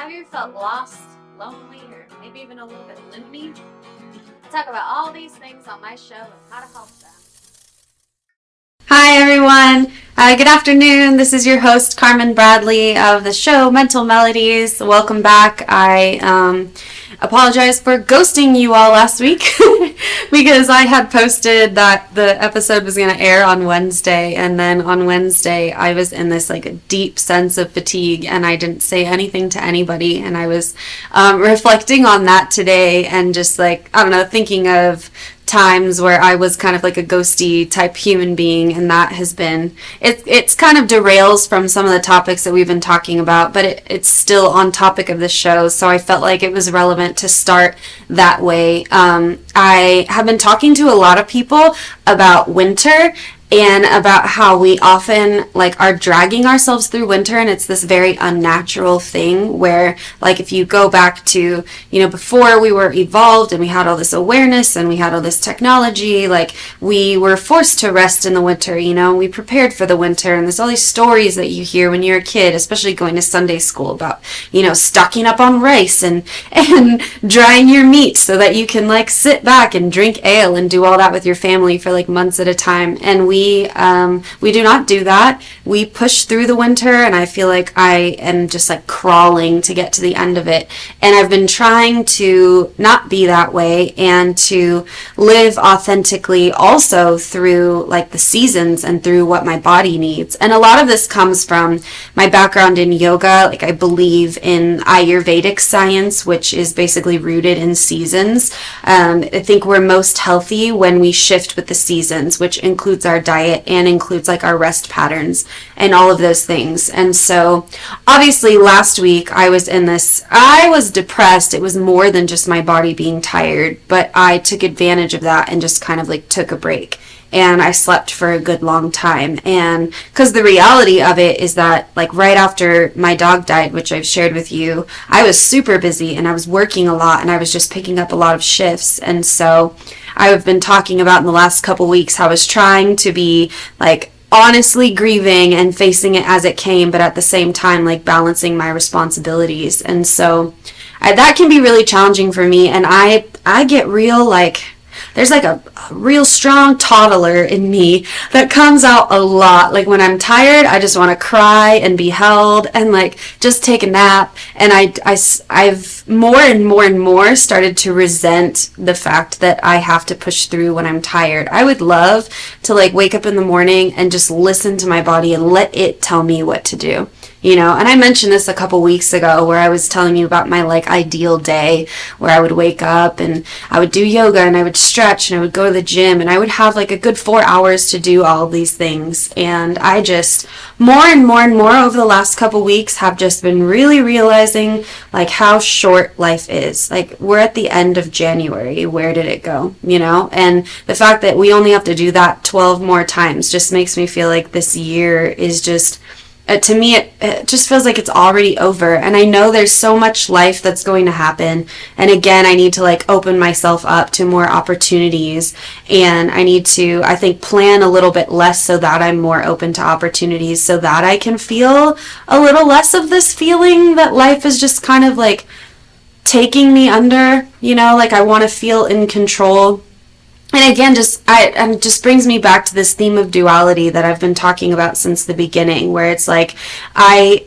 Have you felt lost, lonely, or maybe even a little bit loony? I talk about all these things on my show and how to help them. Hi, everyone. Good afternoon. This is your host, Carmynn Bradley of the show Mental Melodies. Welcome back. I apologize for ghosting you all last week because I had posted that the episode was going to air on Wednesday, and then on Wednesday I was in this like a deep sense of fatigue and I didn't say anything to anybody, and I was reflecting on that today and just like, I don't know, thinking of times where I was kind of like a ghosty type human being, and that has been it's kind of derails from some of the topics that we've been talking about, but it's still on topic of the show, so I felt like it was relevant to start that way. I have been talking to a lot of people about winter and about how we often like are dragging ourselves through winter, and it's this very unnatural thing where like if you go back to, before we were evolved and we had all this awareness and we had all this technology, like we were forced to rest in the winter, we prepared for the winter, and there's all these stories that you hear when you're a kid, especially going to Sunday school, about stocking up on rice and drying your meat so that you can like sit back and drink ale and do all that with your family for like months at a time. And we do not do that. We push through the winter, and I feel like I am just like crawling to get to the end of it. And I've been trying to not be that way and to live authentically also through like the seasons and through what my body needs. And a lot of this comes from my background in yoga. Like I believe in Ayurvedic science, which is basically rooted in seasons. I think we're most healthy when we shift with the seasons, which includes our diet and includes like our rest patterns and all of those things. And so obviously last week I was depressed. It was more than just my body being tired, but I took advantage of that and just kind of like took a break. And I slept for a good long time. And because the reality of it is that like right after my dog died, which I've shared with you, I was super busy and I was working a lot and I was just picking up a lot of shifts. And so I've been talking about in the last couple weeks how I was trying to be like honestly grieving and facing it as it came, but at the same time like balancing my responsibilities. And so that can be really challenging for me. And I get real like, there's like a real strong toddler in me that comes out a lot. Like when I'm tired, I just want to cry and be held and like just take a nap. And I've more and more and more started to resent the fact that I have to push through when I'm tired. I would love to like wake up in the morning and just listen to my body and let it tell me what to do. And I mentioned this a couple weeks ago where I was telling you about my like ideal day where I would wake up and I would do yoga and I would stretch and I would go to the gym and I would have like a good 4 hours to do all of these things. And I just more and more and more over the last couple weeks have just been really realizing like how short life is. Like we're at the end of January. Where did it go? And the fact that we only have to do that 12 more times just makes me feel like this year is just to me, it just feels like it's already over. And I know there's so much life that's going to happen. And again, I need to like open myself up to more opportunities. And I need to, I think, plan a little bit less so that I'm more open to opportunities so that I can feel a little less of this feeling that life is just kind of like taking me under, like I want to feel in control. And again, just brings me back to this theme of duality that I've been talking about since the beginning, where it's like the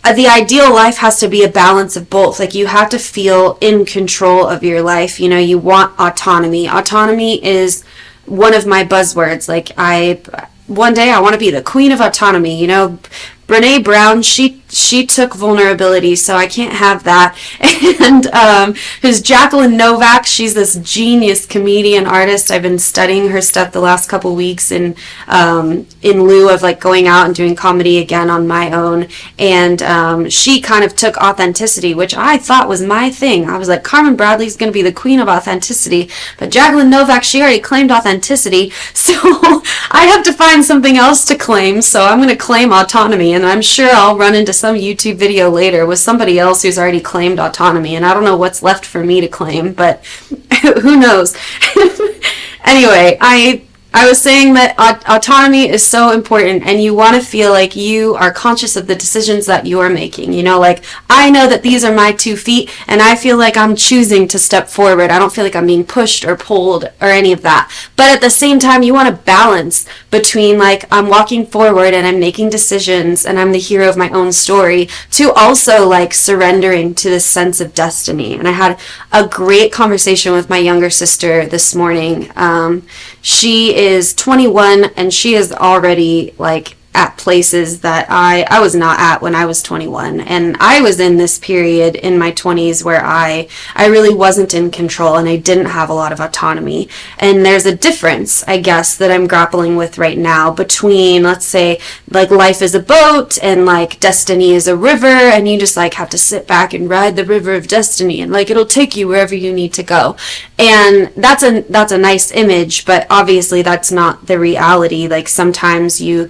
ideal life has to be a balance of both. Like you have to feel in control of your life. You want autonomy. Autonomy is one of my buzzwords. Like one day I want to be the queen of autonomy. Brene Brown, she took vulnerability, so I can't have that. And who's Jacqueline Novak? She's this genius comedian artist. I've been studying her stuff the last couple weeks in lieu of like going out and doing comedy again on my own. And she kind of took authenticity, which I thought was my thing. I was like, Carmynn Bradley's going to be the queen of authenticity, but Jacqueline Novak, she already claimed authenticity, so I have to find something else to claim. So I'm going to claim autonomy. And I'm sure I'll run into some YouTube video later with somebody else who's already claimed autonomy, and I don't know what's left for me to claim, but who knows. Anyway, I was saying that autonomy is so important, and you want to feel like you are conscious of the decisions that you're making. You know, like, I know that these are my 2 feet, and I feel like I'm choosing to step forward. I don't feel like I'm being pushed or pulled or any of that. But at the same time, you want to balance between, like, I'm walking forward and I'm making decisions and I'm the hero of my own story, to also, like, surrendering to this sense of destiny. And I had a great conversation with my younger sister this morning. She is 21, and she is already, like, at places that I was not at when I was 21. And I was in this period in my 20s where I really wasn't in control, and I didn't have a lot of autonomy. And there's a difference, I guess, that I'm grappling with right now between, let's say, like, life is a boat and, like, destiny is a river, and you just, like, have to sit back and ride the river of destiny, and, like, it'll take you wherever you need to go. And that's a nice image, but obviously that's not the reality. Like, sometimes you,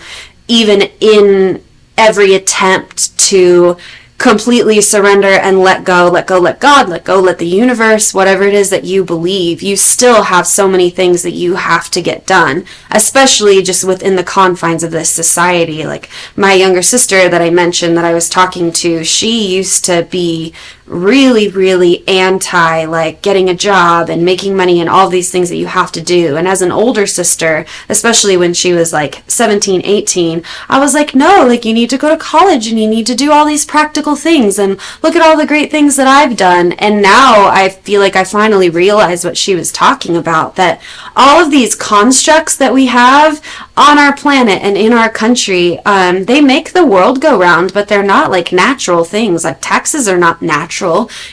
even in every attempt to completely surrender and let go, let God, let the universe, whatever it is that you believe, you still have so many things that you have to get done, especially just within the confines of this society. Like, my younger sister that I mentioned that I was talking to, she used to be really anti, like, getting a job and making money and all these things that you have to do. And as an older sister, especially when she was like 17, 18, I was like, no, like, you need to go to college and you need to do all these practical things, and look at all the great things that I've done. And now I feel like I finally realized what she was talking about, that all of these constructs that we have on our planet and in our country, they make the world go round, but they're not, like, natural things. Like, taxes are not natural.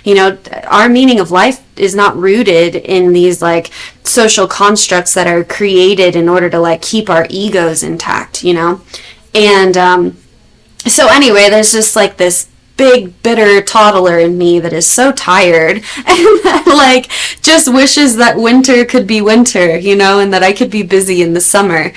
You know, our meaning of life is not rooted in these, like, social constructs that are created in order to, like, keep our egos intact, you know? And so anyway, there's just, like, this big bitter toddler in me that is so tired and that, like, just wishes that winter could be winter, you know, and that I could be busy in the summer.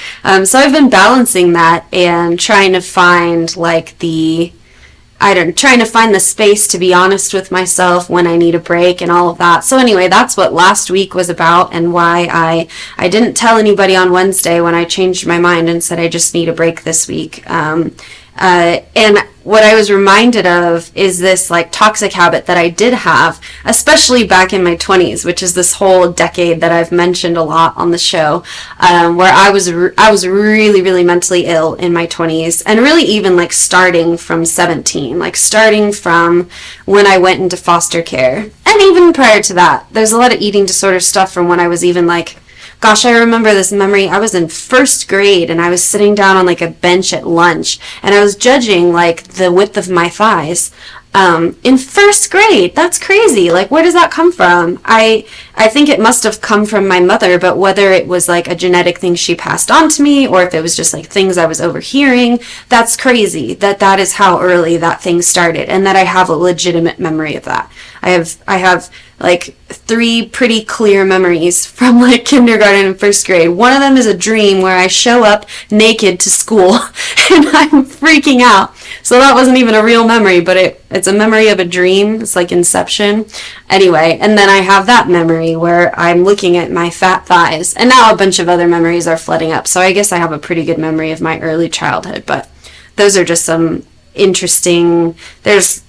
So I've been balancing that and trying to find, like, trying to find the space to be honest with myself when I need a break and all of that. So anyway, that's what last week was about, and why I didn't tell anybody on Wednesday when I changed my mind and said I just need a break this week. And what I was reminded of is this, like, toxic habit that I did have, especially back in my 20s, which is this whole decade that I've mentioned a lot on the show, where I was really mentally ill in my 20s, and really even, like, starting from 17, like, starting from when I went into foster care, and even prior to that. There's a lot of eating disorder stuff from when I was even, like, gosh, I remember this memory. I was in first grade, and I was sitting down on, like, a bench at lunch, and I was judging, like, the width of my thighs. In first grade, that's crazy. Like, where does that come from? I think it must have come from my mother, but whether it was, like, a genetic thing she passed on to me, or if it was just, like, things I was overhearing, that's crazy that is how early that thing started, and that I have a legitimate memory of that. I have like 3 pretty clear memories from, like, kindergarten and first grade. One of them is a dream where I show up naked to school and I'm freaking out. So that wasn't even a real memory, but it's a memory of a dream. It's like Inception. Anyway, and then I have that memory where I'm looking at my fat thighs. And now a bunch of other memories are flooding up. So I guess I have a pretty good memory of my early childhood. But those are just some interesting... There's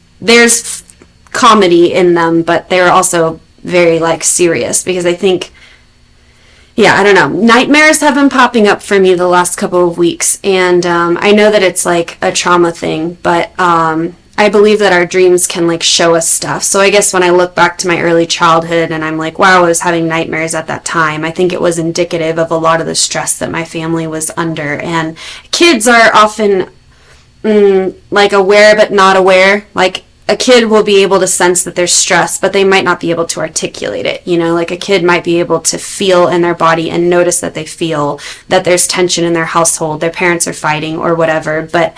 comedy in them, but they're also very, like, serious, because I think, yeah, I don't know, nightmares have been popping up for me the last couple of weeks, and I know that it's, like, a trauma thing, but I believe that our dreams can, like, show us stuff. So I guess when I look back to my early childhood and I'm like, wow, I was having nightmares at that time, I think it was indicative of a lot of the stress that my family was under. And kids are often like, aware but not aware. Like, a kid will be able to sense that there's stress, but they might not be able to articulate it. You know, like, a kid might be able to feel in their body and notice that they feel that there's tension in their household, their parents are fighting or whatever. But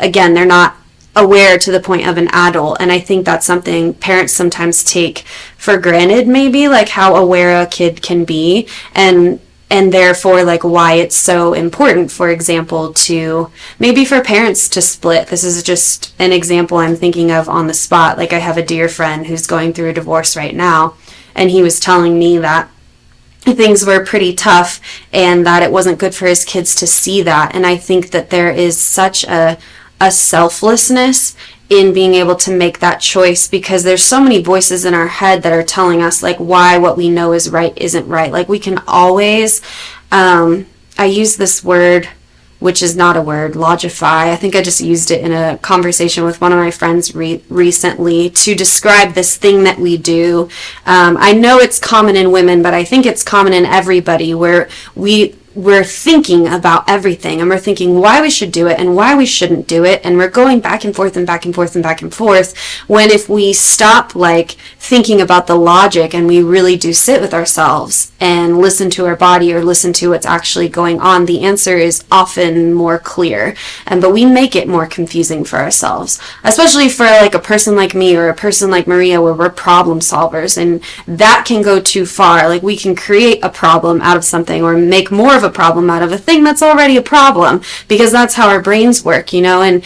again, they're not aware to the point of an adult. And I think that's something parents sometimes take for granted, maybe, like, how aware a kid can be. And therefore, like, why it's so important, for example, to maybe for parents to split. This is just an example I'm thinking of on the spot. Like, I have a dear friend who's going through a divorce right now, and he was telling me that things were pretty tough, and that it wasn't good for his kids to see that. And I think that there is such a selflessness in being able to make that choice, because there's so many voices in our head that are telling us like why what we know is right isn't right. Like we can always I use this word, which is not a word, logify. I think I just used it in a conversation with one of my friends recently to describe this thing that we do. I know it's common in women, but I think it's common in everybody, where we're thinking about everything, and we're thinking why we should do it and why we shouldn't do it, and we're going back and forth and back and forth and back and forth, when if we stop like thinking about the logic and we really do sit with ourselves and listen to our body, or listen to what's actually going on, the answer is often more clear. But we make it more confusing for ourselves, especially for like a person like me or a person like Maria, where we're problem solvers, and that can go too far. Like we can create a problem out of something, or make more of a problem out of a thing that's already a problem, because that's how our brains work, and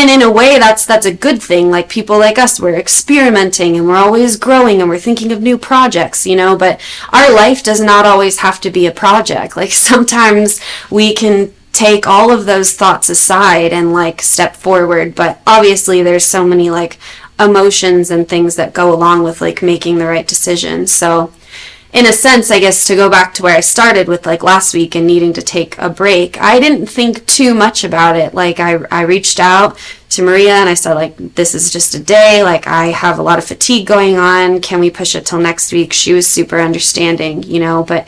in a way that's a good thing. Like people like us, we're experimenting and we're always growing and we're thinking of new projects, but our life does not always have to be a project. Like sometimes we can take all of those thoughts aside and like step forward, but obviously there's so many like emotions and things that go along with like making the right decision. So in a sense, I guess, to go back to where I started with like last week and needing to take a break, I didn't think too much about it. Like I reached out to Maria and I said like, this is just a day, like I have a lot of fatigue going on, can we push it till next week? She was super understanding, but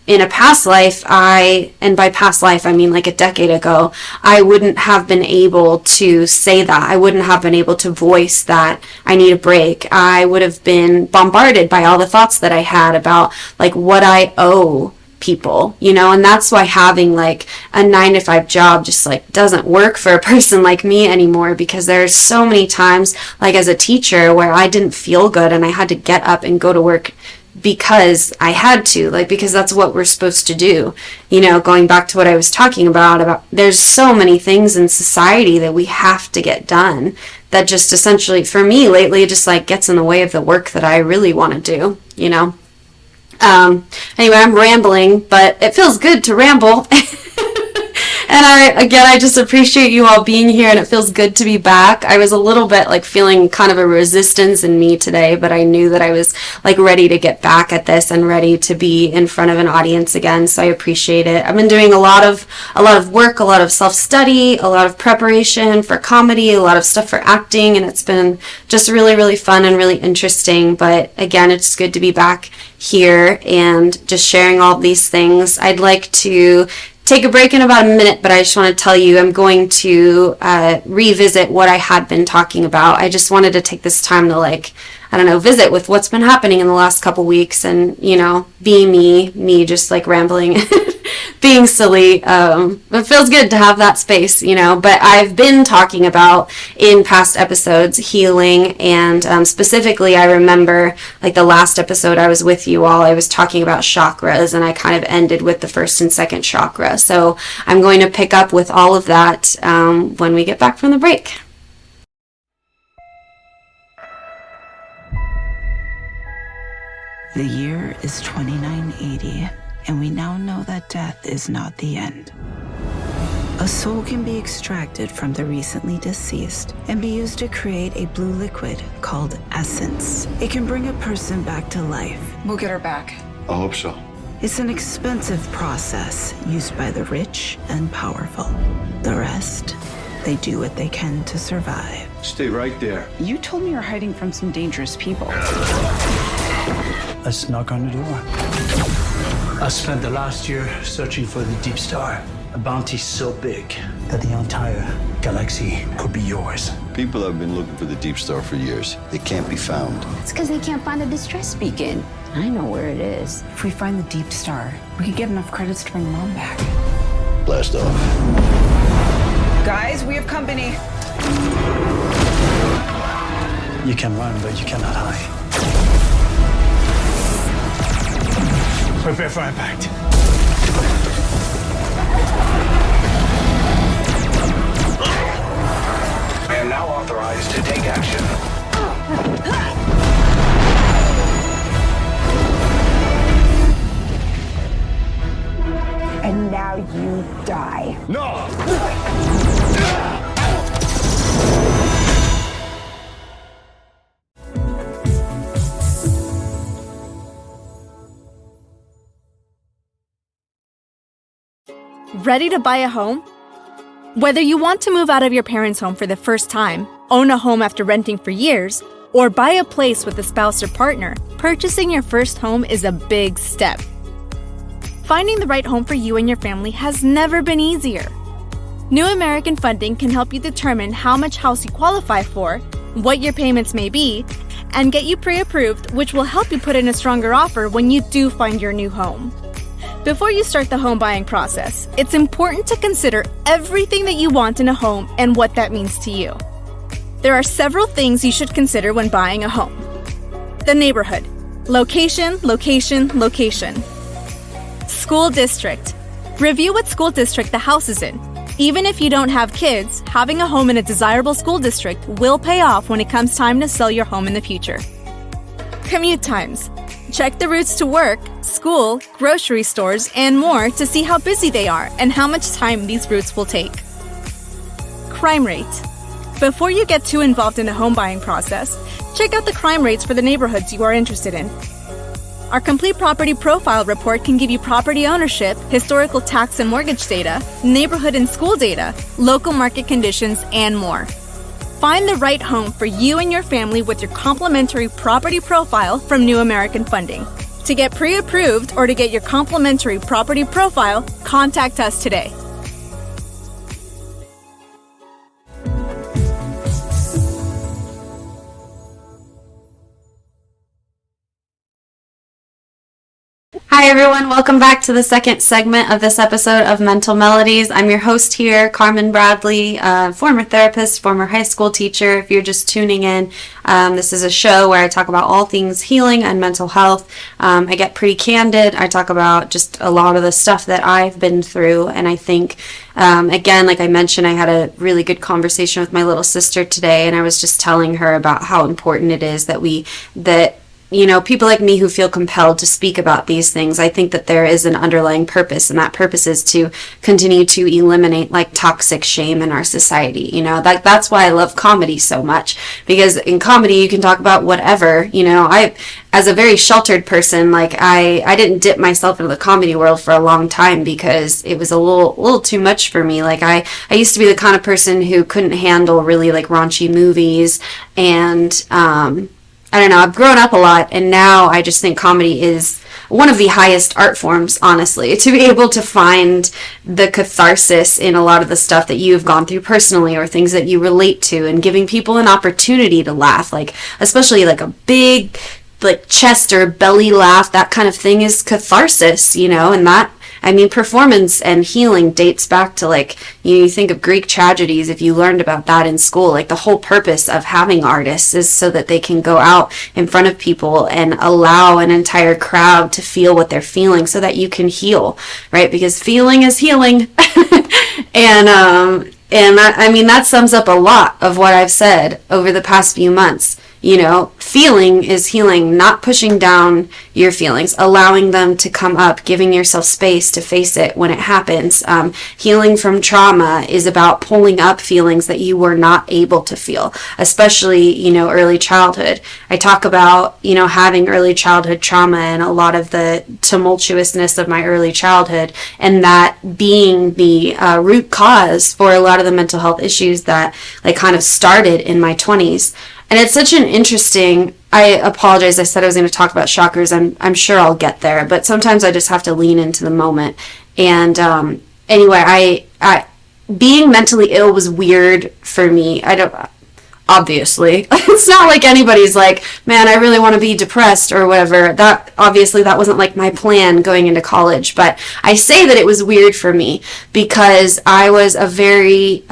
in a past life, and by past life, I mean like a decade ago, I wouldn't have been able to say that. I wouldn't have been able to voice that I need a break. I would have been bombarded by all the thoughts that I had about like what I owe people, and that's why having like a 9-to-5 job just like doesn't work for a person like me anymore, because there's so many times like as a teacher where I didn't feel good and I had to get up and go to work because I had to, like, because that's what we're supposed to do. Going back to what I was talking about there's so many things in society that we have to get done that just essentially, for me lately, just like gets in the way of the work that I really want to do, Anyway, I'm rambling, but it feels good to ramble. And I just appreciate you all being here, and it feels good to be back. I was a little bit like feeling kind of a resistance in me today, but I knew that I was like ready to get back at this and ready to be in front of an audience again. So I appreciate it. I've been doing a lot of work, a lot of self-study, a lot of preparation for comedy, a lot of stuff for acting, and it's been just really, really fun and really interesting. But again, it's good to be back here and just sharing all these things. I'd like to take a break in about a minute, but I just want to tell you I'm going to revisit what I had been talking about. I just wanted to take this time to visit with what's been happening in the last couple weeks, and be me just like rambling being silly. It feels good to have that space, but I've been talking about in past episodes healing, and specifically I remember like the last episode I was with you all, I was talking about chakras, and I kind of ended with the first and second chakra. So I'm going to pick up with all of that when we get back from the break. The year is 2980, and we now know that death is not the end. A soul can be extracted from the recently deceased and be used to create a blue liquid called essence. It can bring a person back to life. We'll get her back. I hope so. It's an expensive process used by the rich and powerful. The rest, they do what they can to survive. Stay right there. You told me you're hiding from some dangerous people. Let's knock on the door. I spent the last year searching for the Deep Star, a bounty so big that the entire galaxy could be yours. People have been looking for the Deep Star for years. They can't be found. It's because they can't find the distress beacon. I know where it is. If we find the Deep Star, we could get enough credits to bring Mom back. Blast off. Guys, we have company. You can run, but you cannot hide. Prepare for impact. I am now authorized to take action. Ready to buy a home? Whether you want to move out of your parents' home for the first time, own a home after renting for years, or buy a place with a spouse or partner, purchasing your first home is a big step. Finding the right home for you and your family has never been easier. New American Funding can help you determine how much house you qualify for, what your payments may be, and get you pre-approved, which will help you put in a stronger offer when you do find your new home. Before you start the home buying process, it's important to consider everything that you want in a home and what that means to you. There are several things you should consider when buying a home. The neighborhood. Location, location, location. School district. Review what school district the house is in. Even if you don't have kids, having a home in a desirable school district will pay off when it comes time to sell your home in the future. Commute times. Check the routes to work, school, grocery stores, and more to see how busy they are and how much time these routes will take. Crime rate. Before you get too involved in the home buying process, check out the crime rates for the neighborhoods you are interested in. Our complete property profile report can give you property ownership, historical tax and mortgage data, neighborhood and school data, local market conditions, and more. Find the right home for you and your family with your complimentary property profile from New American Funding. To get pre-approved or to get your complimentary property profile, contact us today. Hi everyone, welcome back to the second segment of this episode of Mental Melodies. I'm your host here, Carmynn Bradley, former therapist, former high school teacher. If you're just tuning in, this is a show where I talk about all things healing and mental health. I get pretty candid. I talk about just a lot of the stuff that I've been through, and I think, again, like I mentioned, I had a really good conversation with my little sister today, and I was just telling her about how important it is that people like me who feel compelled to speak about these things. I think that there is an underlying purpose, and that purpose is to continue to eliminate like toxic shame in our society. That's why I love comedy so much, because in comedy you can talk about whatever. I, as a very sheltered person, like I didn't dip myself into the comedy world for a long time because it was a little too much for me. Like I used to be the kind of person who couldn't handle really like raunchy movies, and I don't know, I've grown up a lot, and now I just think comedy is one of the highest art forms, honestly. To be able to find the catharsis in a lot of the stuff that you've gone through personally or things that you relate to, and giving people an opportunity to laugh, like especially like a big like chest or belly laugh, that kind of thing is catharsis, and that, performance and healing dates back to like, you think of Greek tragedies, if you learned about that in school, like the whole purpose of having artists is so that they can go out in front of people and allow an entire crowd to feel what they're feeling so that you can heal, right? Because feeling is healing. And that sums up a lot of what I've said over the past few months. Feeling is healing, not pushing down your feelings, allowing them to come up, giving yourself space to face it when it happens. Healing from trauma is about pulling up feelings that you were not able to feel, especially, early childhood. I talk about, having early childhood trauma and a lot of the tumultuousness of my early childhood, and that being the root cause for a lot of the mental health issues that like kind of started in my 20s. And it's such an interesting, I apologize, I said I was going to talk about chakras. I'm sure I'll get there, but sometimes I just have to lean into the moment. And anyway, I being mentally ill was weird for me. Obviously, it's not like anybody's like, man, I really want to be depressed or whatever. That wasn't like my plan going into college. But I say that it was weird for me because I was a very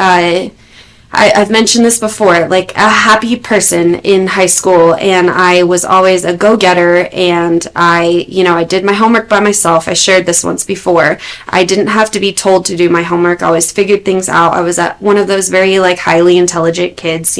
I've mentioned this before, like a happy person in high school, and I was always a go-getter, and I did my homework by myself. I shared this once before. I didn't have to be told to do my homework. I always figured things out. I was one of those very like highly intelligent kids,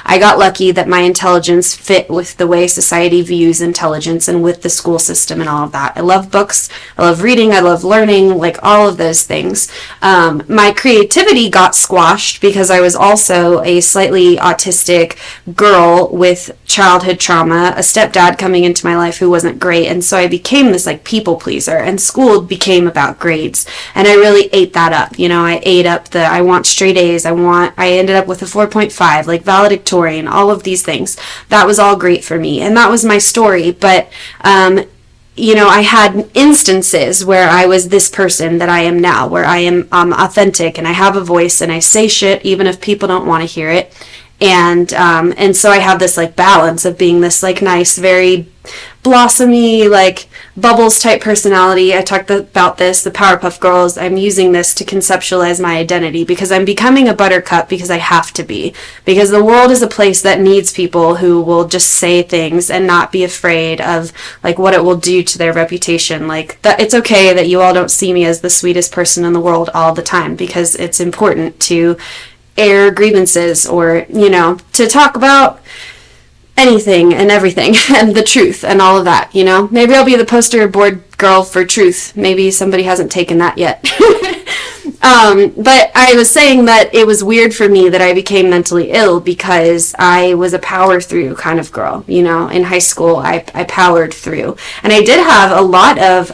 I got lucky that my intelligence fit with the way society views intelligence and with the school system and all of that. I love books. I love reading. I love learning, like all of those things. My creativity got squashed because I was also a slightly autistic girl with childhood trauma, a stepdad coming into my life who wasn't great, and so I became this like people pleaser, and school became about grades, and I really ate that up. I ate up I want straight A's, I ended up with a 4.5, like valedictorian, all of these things. That was all great for me, and that was my story, but I had instances where I was this person that I am now, where I am authentic and I have a voice and I say shit even if people don't want to hear it. And so I have this like balance of being this like nice, very blossomy, like bubbles type personality. I talked about this, the Powerpuff Girls. I'm using this to conceptualize my identity because I'm becoming a buttercup because I have to be. Because the world is a place that needs people who will just say things and not be afraid of like what it will do to their reputation. Like that, it's okay that you all don't see me as the sweetest person in the world all the time, because it's important to air grievances or, to talk about anything and everything and the truth and all of that, Maybe I'll be the poster board girl for truth. Maybe somebody hasn't taken that yet. But I was saying that it was weird for me that I became mentally ill because I was a power through kind of girl, In high school, I powered through. And I did have a lot of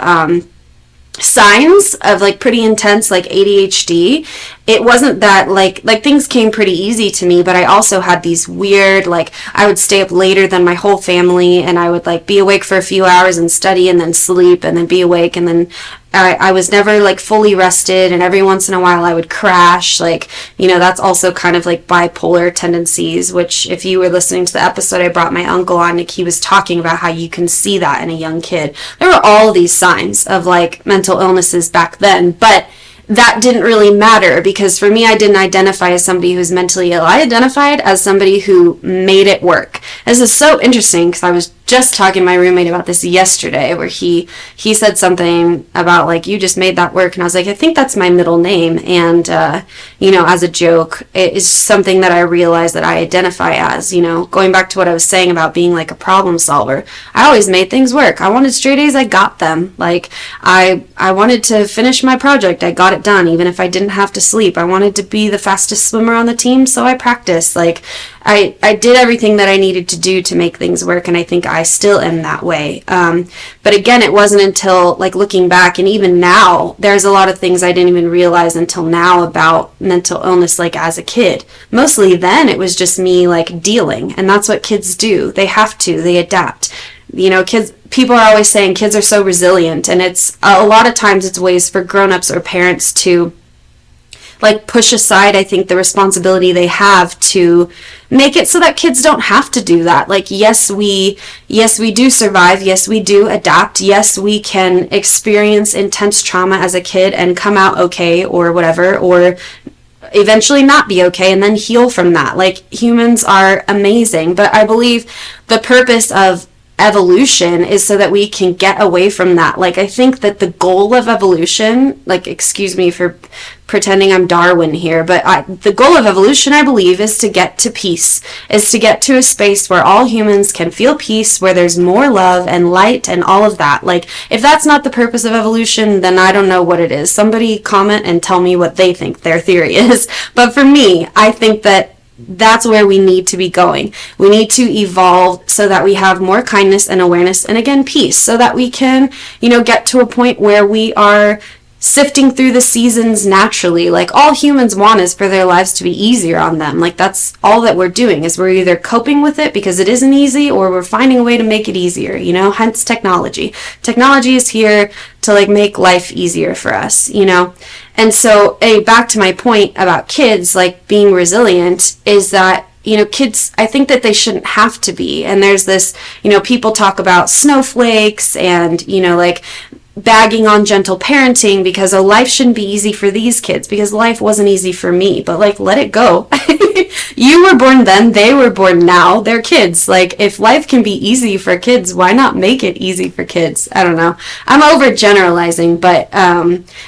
signs of like pretty intense like ADHD. It wasn't that like things came pretty easy to me, but I also had these weird, like I would stay up later than my whole family, and I would like be awake for a few hours and study and then sleep and then be awake, and then I was never like fully rested, and every once in a while I would crash. Like, that's also kind of like bipolar tendencies, which if you were listening to the episode I brought my uncle on, he was talking about how you can see that in a young kid. There were all these signs of like mental illnesses back then, but that didn't really matter because for me, I didn't identify as somebody who's mentally ill. I identified as somebody who made it work. This is so interesting because I was just talking to my roommate about this yesterday, where he said something about like, you just made that work, and I was like, I think that's my middle name, and as a joke, it is something that I realized that I identify as, going back to what I was saying about being like a problem solver. I always made things work. I wanted straight A's, I got them. Like I wanted to finish my project, I got it done, even if I didn't have to sleep. I wanted to be the fastest swimmer on the team, so I practiced. Like I did everything that I needed to do to make things work, and I think I still am that way. But again, it wasn't until like looking back, and even now, there's a lot of things I didn't even realize until now about mental illness, like as a kid. Mostly then it was just me like dealing, and that's what kids do. They have to, they adapt. People are always saying kids are so resilient, and it's a lot of times it's ways for grown-ups or parents to like push aside, I think, the responsibility they have to make it so that kids don't have to do that. Like, yes, we do survive. Yes, we do adapt. Yes, we can experience intense trauma as a kid and come out okay or whatever, or eventually not be okay and then heal from that. Like, humans are amazing, but I believe the purpose of evolution is so that we can get away from that. Like, I think that the goal of evolution, like, excuse me for pretending I'm Darwin here, but the goal of evolution, I believe, is to get to peace, is to get to a space where all humans can feel peace, where there's more love and light and all of that. Like, if that's not the purpose of evolution, then I don't know what it is. Somebody comment and tell me what they think their theory is. But for me, I think that that's where we need to be going. We need to evolve so that we have more kindness and awareness and, again, peace, so that we can, get to a point where we are sifting through the seasons naturally. Like, all humans want is for their lives to be easier on them. Like, that's all that we're doing, is we're either coping with it because it isn't easy, or we're finding a way to make it easier, hence technology. Technology is here to like make life easier for us, And so, back to my point about kids, like being resilient, is that, kids, I think that they shouldn't have to be. And there's this, people talk about snowflakes and, like bagging on gentle parenting because life shouldn't be easy for these kids, because life wasn't easy for me. But like, let it go. You were born then, they were born now, they're kids. Like, if life can be easy for kids, why not make it easy for kids? I don't know, I'm overgeneralizing, but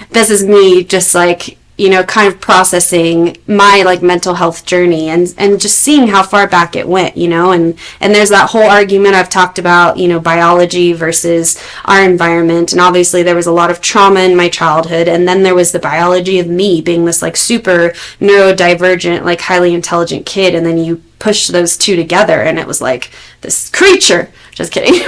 this is me just like, you know, kind of processing my like mental health journey, and just seeing how far back it went, you know, and there's that whole argument I've talked about, you know, biology versus our environment. And obviously there was a lot of trauma in my childhood, and then there was the biology of me being this like super neurodivergent, like highly intelligent kid, and then you push those two together and it was like this creature. Just kidding.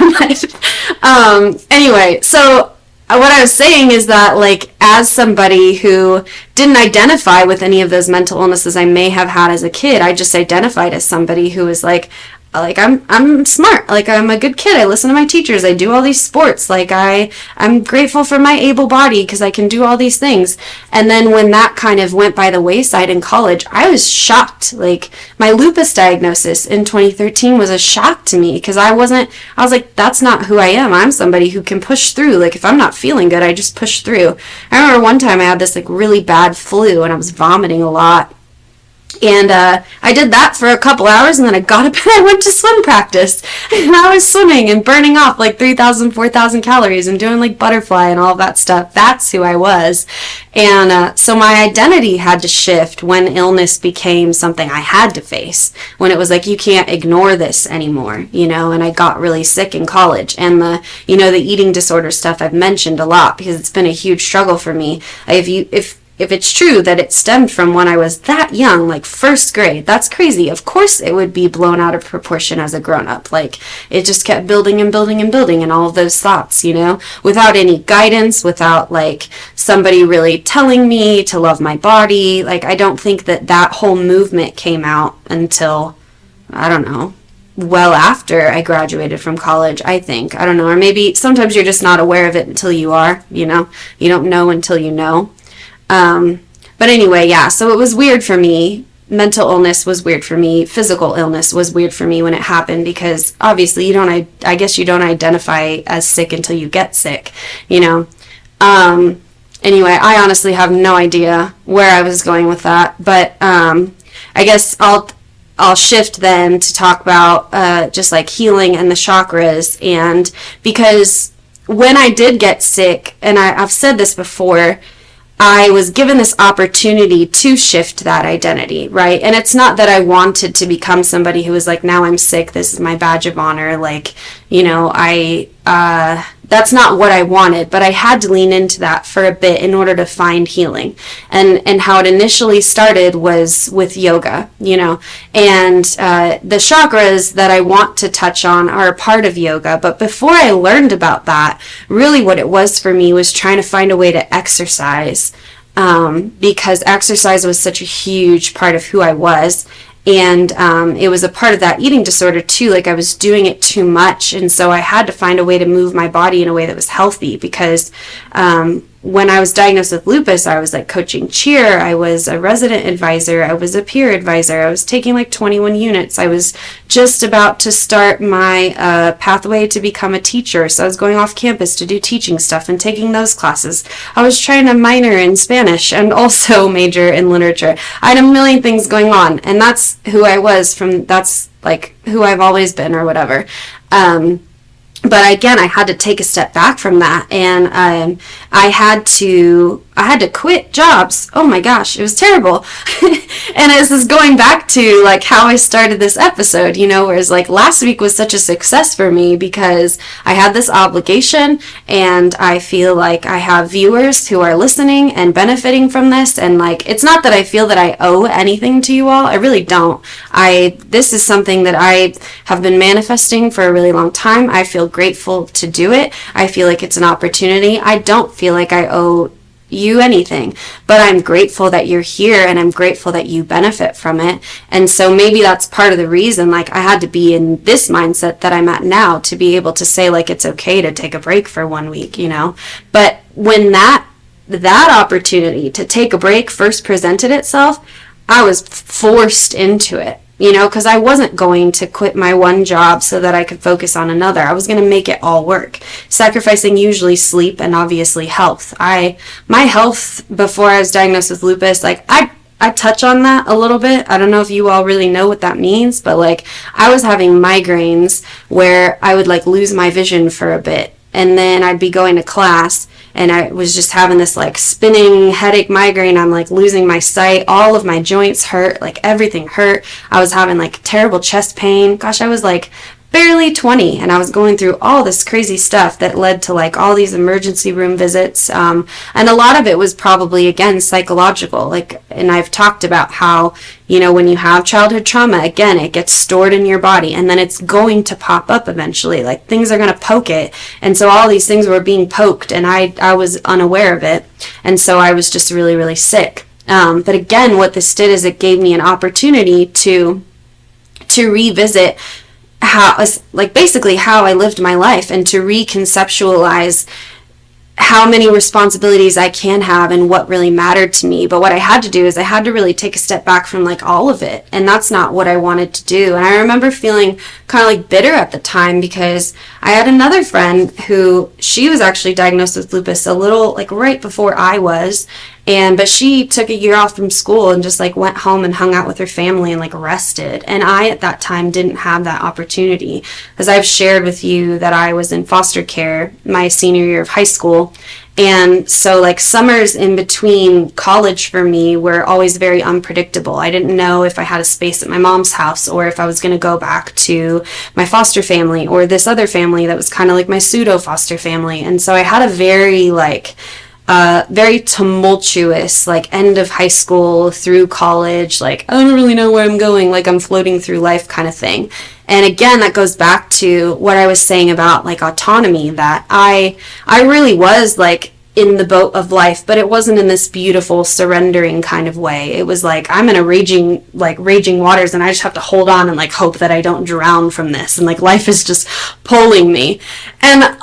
Anyway, so what I was saying is that, like, as somebody who didn't identify with any of those mental illnesses I may have had as a kid, I just identified as somebody who was like I'm smart, like I'm a good kid, I listen to my teachers, I do all these sports, like I'm grateful for my able body because I can do all these things. And then when that kind of went by the wayside in college, I was shocked. Like, my lupus diagnosis in 2013 was a shock to me, because I was like, that's not who I am. I'm somebody who can push through. Like, if I'm not feeling good, I just push through. I remember one time I had this like really bad flu and I was vomiting a lot. And I did that for a couple hours, and then I got up and I went to swim practice. And I was swimming and burning off like 3,000, 4,000 calories and doing like butterfly and all of that stuff. That's who I was. And so my identity had to shift when illness became something I had to face. When it was like, you can't ignore this anymore, you know. And I got really sick in college. And the eating disorder stuff I've mentioned a lot, because it's been a huge struggle for me. If it's true that it stemmed from when I was that young, like first grade, that's crazy. Of course it would be blown out of proportion as a grown-up. Like, it just kept building and building and building, and all of those thoughts, you know, without any guidance, without like somebody really telling me to love my body. Like, I don't think that whole movement came out until, I don't know, well after I graduated from college, I think. I don't know. Or maybe sometimes you're just not aware of it until you are, you know. You don't know until you know. But anyway, yeah, so it was weird for me. Mental illness was weird for me. Physical illness was weird for me when it happened, because obviously I guess you don't identify as sick until you get sick, you know. Anyway, I honestly have no idea where I was going with that, but I guess I'll shift then to talk about just like healing and the chakras. And because when I did get sick, and I've said this before, I was given this opportunity to shift that identity, right? And it's not that I wanted to become somebody who was like, now I'm sick, this is my badge of honor, like, you know, that's not what I wanted, but I had to lean into that for a bit in order to find healing. And how it initially started was with yoga, you know, and the chakras that I want to touch on are a part of yoga. But before I learned about that, really what it was for me was trying to find a way to exercise, because exercise was such a huge part of who I was. And it was a part of that eating disorder too. Like, I was doing it too much, and so I had to find a way to move my body in a way that was healthy, because when I was diagnosed with lupus, I was like coaching cheer, I was a resident advisor, I was a peer advisor, I was taking like 21 units, I was just about to start my pathway to become a teacher, so I was going off campus to do teaching stuff and taking those classes. I was trying to minor in Spanish and also major in literature. I had a million things going on, and that's who I was that's like who I've always been, or whatever. But again, I had to take a step back from that, and I had to quit jobs. Oh my gosh, it was terrible. And this is going back to like how I started this episode, you know, whereas like last week was such a success for me because I had this obligation, and I feel like I have viewers who are listening and benefiting from this. And like, it's not that I feel that I owe anything to you all. I really don't. This is something that I have been manifesting for a really long time. I feel grateful to do it. I feel like it's an opportunity. I don't feel like I owe you anything, but I'm grateful that you're here, and I'm grateful that you benefit from it. And so maybe that's part of the reason, like, I had to be in this mindset that I'm at now to be able to say like it's okay to take a break for 1 week, you know. But when that opportunity to take a break first presented itself, I was forced into it. because I wasn't going to quit my one job so that I could focus on another. I was going to make it all work, sacrificing usually sleep and obviously health. My health before I was diagnosed with lupus, like I touch on that a little bit. I don't know if you all really know what that means, but like I was having migraines where I would like lose my vision for a bit, and then I'd be going to class and I was just having this like spinning headache migraine. I'm like losing my sight. All of my joints hurt, like everything hurt. I was having like terrible chest pain. Gosh, I was like barely 20 and I was going through all this crazy stuff that led to like all these emergency room visits, and a lot of it was probably again psychological, like, and I've talked about how when you have childhood trauma, again, it gets stored in your body and then it's going to pop up eventually, like things are going to poke it, and so all these things were being poked and I was unaware of it, and so I was just really, really sick. But again, what this did is it gave me an opportunity to revisit basically how I lived my life and to reconceptualize how many responsibilities I can have and what really mattered to me. But what I had to do is I had to really take a step back from like all of it, and that's not what I wanted to do. And I remember feeling kind of like bitter at the time because I had another friend who, she was actually diagnosed with lupus a little like right before I was, but she took a year off from school and just like went home and hung out with her family and like rested. And I at that time didn't have that opportunity, because I've shared with you that I was in foster care my senior year of high school. And so like summers in between college for me were always very unpredictable. I didn't know if I had a space at my mom's house or if I was going to go back to my foster family or this other family that was kind of like my pseudo foster family. And so I had a very very tumultuous like end of high school through college, like I don't really know where I'm going, like I'm floating through life kind of thing. And again, that goes back to what I was saying about like autonomy, that I really was like in the boat of life, but it wasn't in this beautiful surrendering kind of way. It was like I'm in a raging waters and I just have to hold on and like hope that I don't drown from this, and like life is just pulling me. And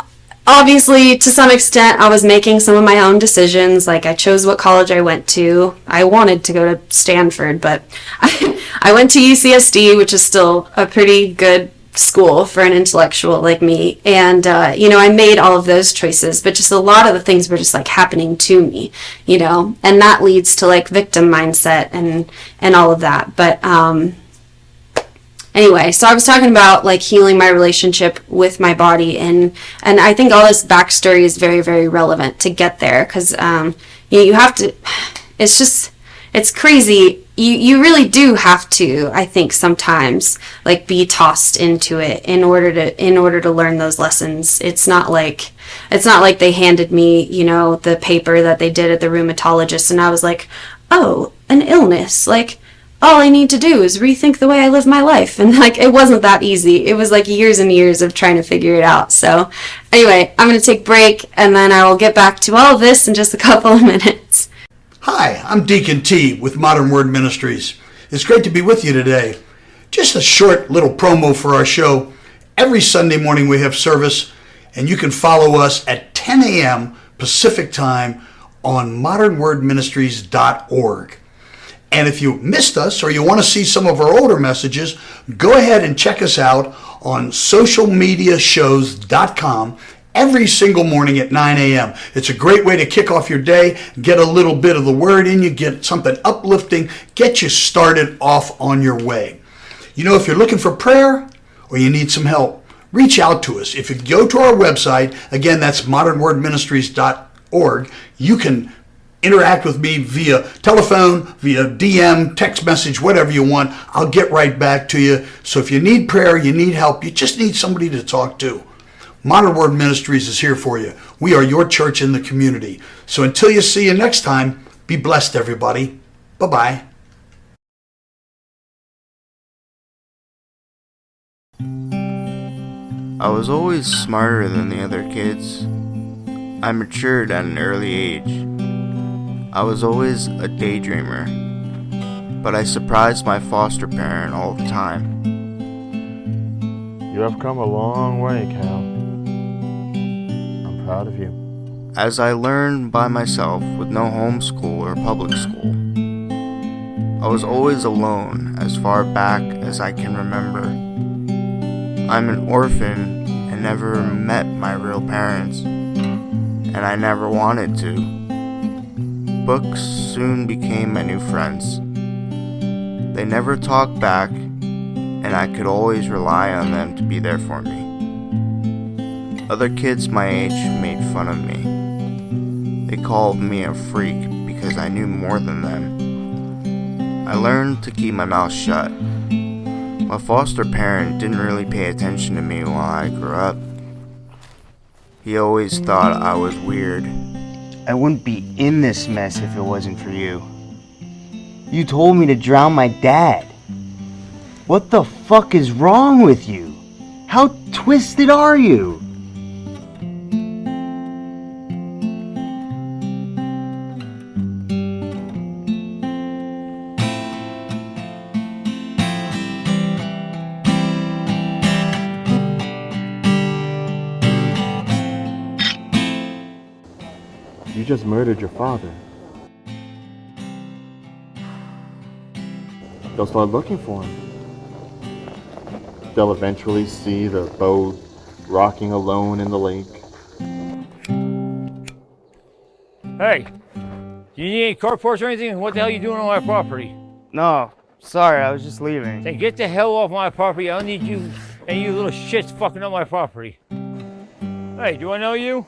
obviously, to some extent, I was making some of my own decisions. Like, I chose what college I went to. I wanted to go to Stanford, but I went to UCSD, which is still a pretty good school for an intellectual like me. And, I made all of those choices, but just a lot of the things were just, like, happening to me, and that leads to, like, victim mindset and all of that. But, anyway, so I was talking about like healing my relationship with my body, and I think all this backstory is very, very relevant to get there, because you have to. It's crazy. You really do have to, I think, sometimes like be tossed into it in order to learn those lessons. It's not like they handed me the paper that they did at the rheumatologist and I was like, oh, an illness, like. All I need to do is rethink the way I live my life. And like, it wasn't that easy. It was like years and years of trying to figure it out. So anyway, I'm going to take a break and then I will get back to all of this in just a couple of minutes. Hi, I'm Deacon T with Modern Word Ministries. It's great to be with you today. Just a short little promo for our show. Every Sunday morning we have service, and you can follow us at 10 a.m. Pacific time on modernwordministries.org. And if you missed us or you want to see some of our older messages, go ahead and check us out on socialmediashows.com every single morning at 9 a.m. It's a great way to kick off your day, get a little bit of the word in you, get something uplifting, get you started off on your way. If you're looking for prayer or you need some help, reach out to us. If you go to our website, again, that's modernwordministries.org, you can interact with me via telephone, via DM, text message, whatever you want. I'll get right back to you. So if you need prayer, you need help, you just need somebody to talk to, Modern Word Ministries is here for you. We are your church in the community. So until you see you next time, be blessed, everybody. Bye-bye. I was always smarter than the other kids. I matured at an early age. I was always a daydreamer, but I surprised my foster parent all the time. You have come a long way, Cal. I'm proud of you. As I learned by myself with no homeschool or public school, I was always alone as far back as I can remember. I'm an orphan and never met my real parents, and I never wanted to. Books soon became my new friends. They never talked back, and I could always rely on them to be there for me. Other kids my age made fun of me. They called me a freak because I knew more than them. I learned to keep my mouth shut. My foster parent didn't really pay attention to me while I grew up. He always thought I was weird. I wouldn't be in this mess if it wasn't for you. You told me to drown my dad. What the fuck is wrong with you? How twisted are you? You just murdered your father. They'll start looking for him. They'll eventually see the boat rocking alone in the lake. Hey, you need any carports or anything? What the hell are you doing on my property? No, sorry, I was just leaving. Then get the hell off my property. I don't need you and you little shits fucking up my property. Hey, do I know you?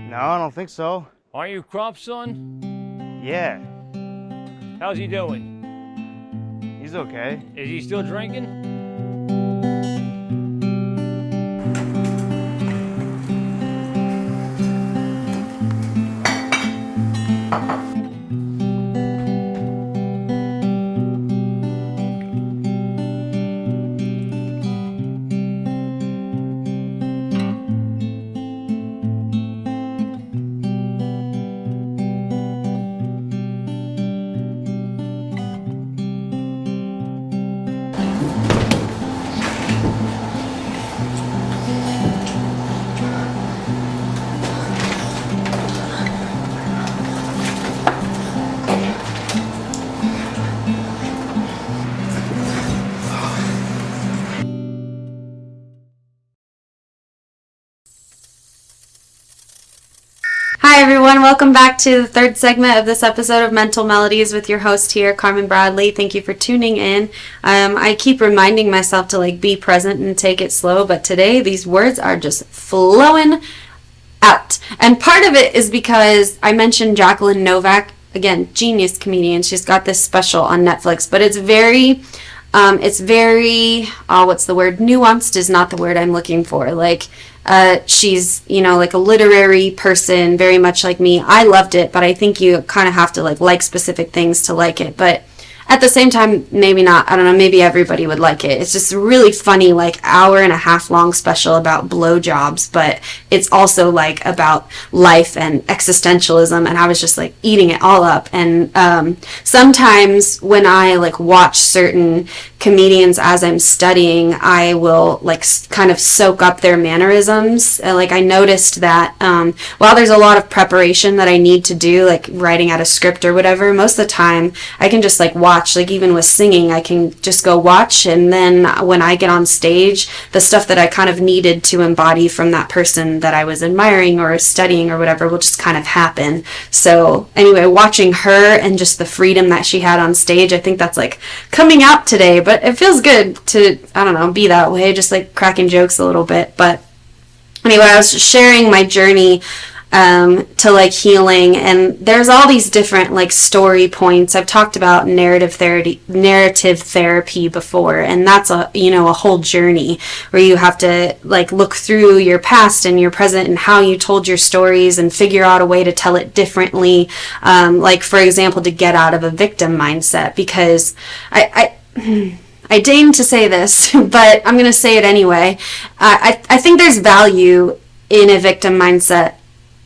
No, I don't think so. Aren't you Crop's son? Yeah. How's he doing? He's okay. Is he still drinking? Hi everyone, welcome back to the third segment of this episode of Mental Melodies with your host here, Carmynn Bradley. Thank you for tuning in. I keep reminding myself to be present and take it slow, but today these words are just flowing out. And part of it is because I mentioned Jacqueline Novak, again, genius comedian. She's got this special on Netflix, but it's very, what's the word? Nuanced is not the word I'm looking for. She's, like a literary person, very much like me. I loved it, but I think you kind of have to like specific things to like it. But at the same time, maybe not. I don't know. Maybe everybody would like it. It's just a really funny, hour and a half long special about blowjobs, but it's also about life and existentialism. And I was just eating it all up. And sometimes when I watch certain comedians as I'm studying, I will kind of soak up their mannerisms. I noticed that while there's a lot of preparation that I need to do, writing out a script or whatever, most of the time I can just watch. Even with singing, I can just go watch, and then when I get on stage, the stuff that I kind of needed to embody from that person that I was admiring or studying or whatever will just kind of happen. So anyway, watching her and just the freedom that she had on stage, I think that's coming out today, but it feels good to, I don't know, be that way, just cracking jokes a little bit. But anyway, I was just sharing my journey to healing, and there's all these different story points. I've talked about narrative therapy before, and that's a whole journey where you have to look through your past and your present and how you told your stories and figure out a way to tell it differently, for example, to get out of a victim mindset, because I deign to say this, but I'm going to say it anyway. I think there's value in a victim mindset,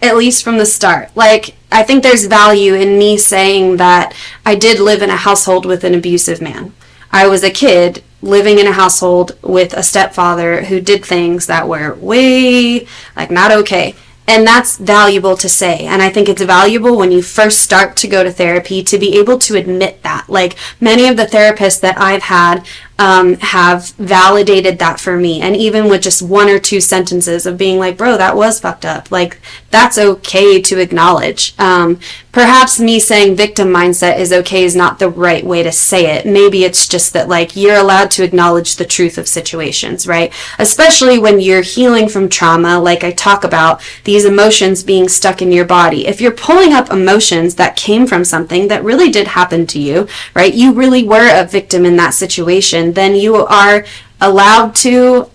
at least from the start. I think there's value in me saying that I did live in a household with an abusive man. I was a kid living in a household with a stepfather who did things that were way, not okay. And that's valuable to say. And I think it's valuable when you first start to go to therapy to be able to admit that. Like, many of the therapists that I've had have validated that for me. And even with just one or two sentences of being like, bro, that was fucked up. Like, that's okay to acknowledge. Perhaps me saying victim mindset is okay is not the right way to say it. Maybe it's just that, like, you're allowed to acknowledge the truth of situations, right? Especially when you're healing from trauma, like I talk about these emotions being stuck in your body. If you're pulling up emotions that came from something that really did happen to you, right? You really were a victim in that situation, then you are allowed to,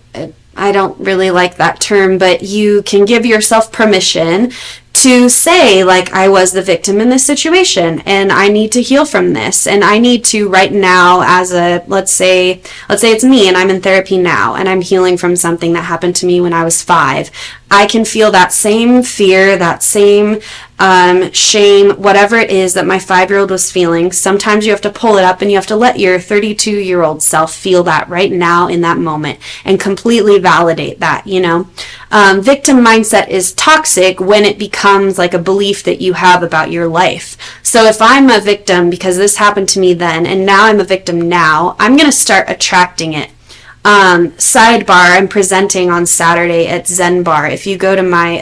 I don't really like that term, but you can give yourself permission to say, like, I was the victim in this situation and I need to heal from this, and I need to right now, as a, let's say it's me and I'm in therapy now and I'm healing from something that happened to me when I was 5. I can feel that same fear, that same shame, whatever it is that my 5-year-old was feeling. Sometimes you have to pull it up and you have to let your 32-year-old self feel that right now in that moment and completely validate that, you know. Victim mindset is toxic when it becomes like a belief that you have about your life. So if I'm a victim because this happened to me then and now I'm a victim now, I'm going to start attracting it. Sidebar, I'm presenting on Saturday at Zen Bar. If you go to my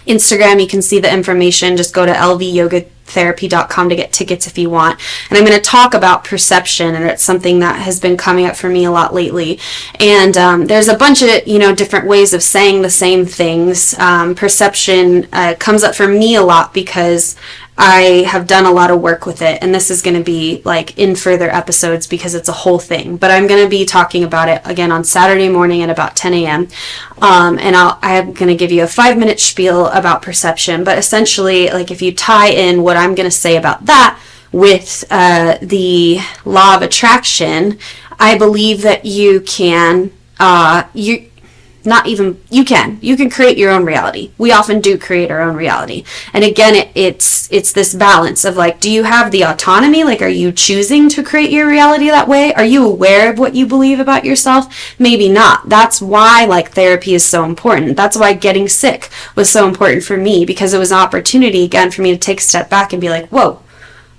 Instagram, you can see the information. Just go to lvyogatherapy.com to get tickets if you want. And I'm going to talk about perception, and it's something that has been coming up for me a lot lately. And there's a bunch of, you know, different ways of saying the same things. Perception comes up for me a lot because I have done a lot of work with it, and this is going to be like in further episodes because it's a whole thing. But I'm going to be talking about it again on Saturday morning at about 10 a.m. And I'm going to give you a 5-minute spiel about perception. But essentially, like, if you tie in what I'm going to say about that with the law of attraction, I believe that you can you can create your own reality. We often do create our own reality. And again, it's this balance of, like, do you have the autonomy? Like, are you choosing to create your reality that way? Are you aware of what you believe about yourself? Maybe not. That's why, like, therapy is so important. That's why getting sick was so important for me, because it was an opportunity, again, for me to take a step back and be like, whoa,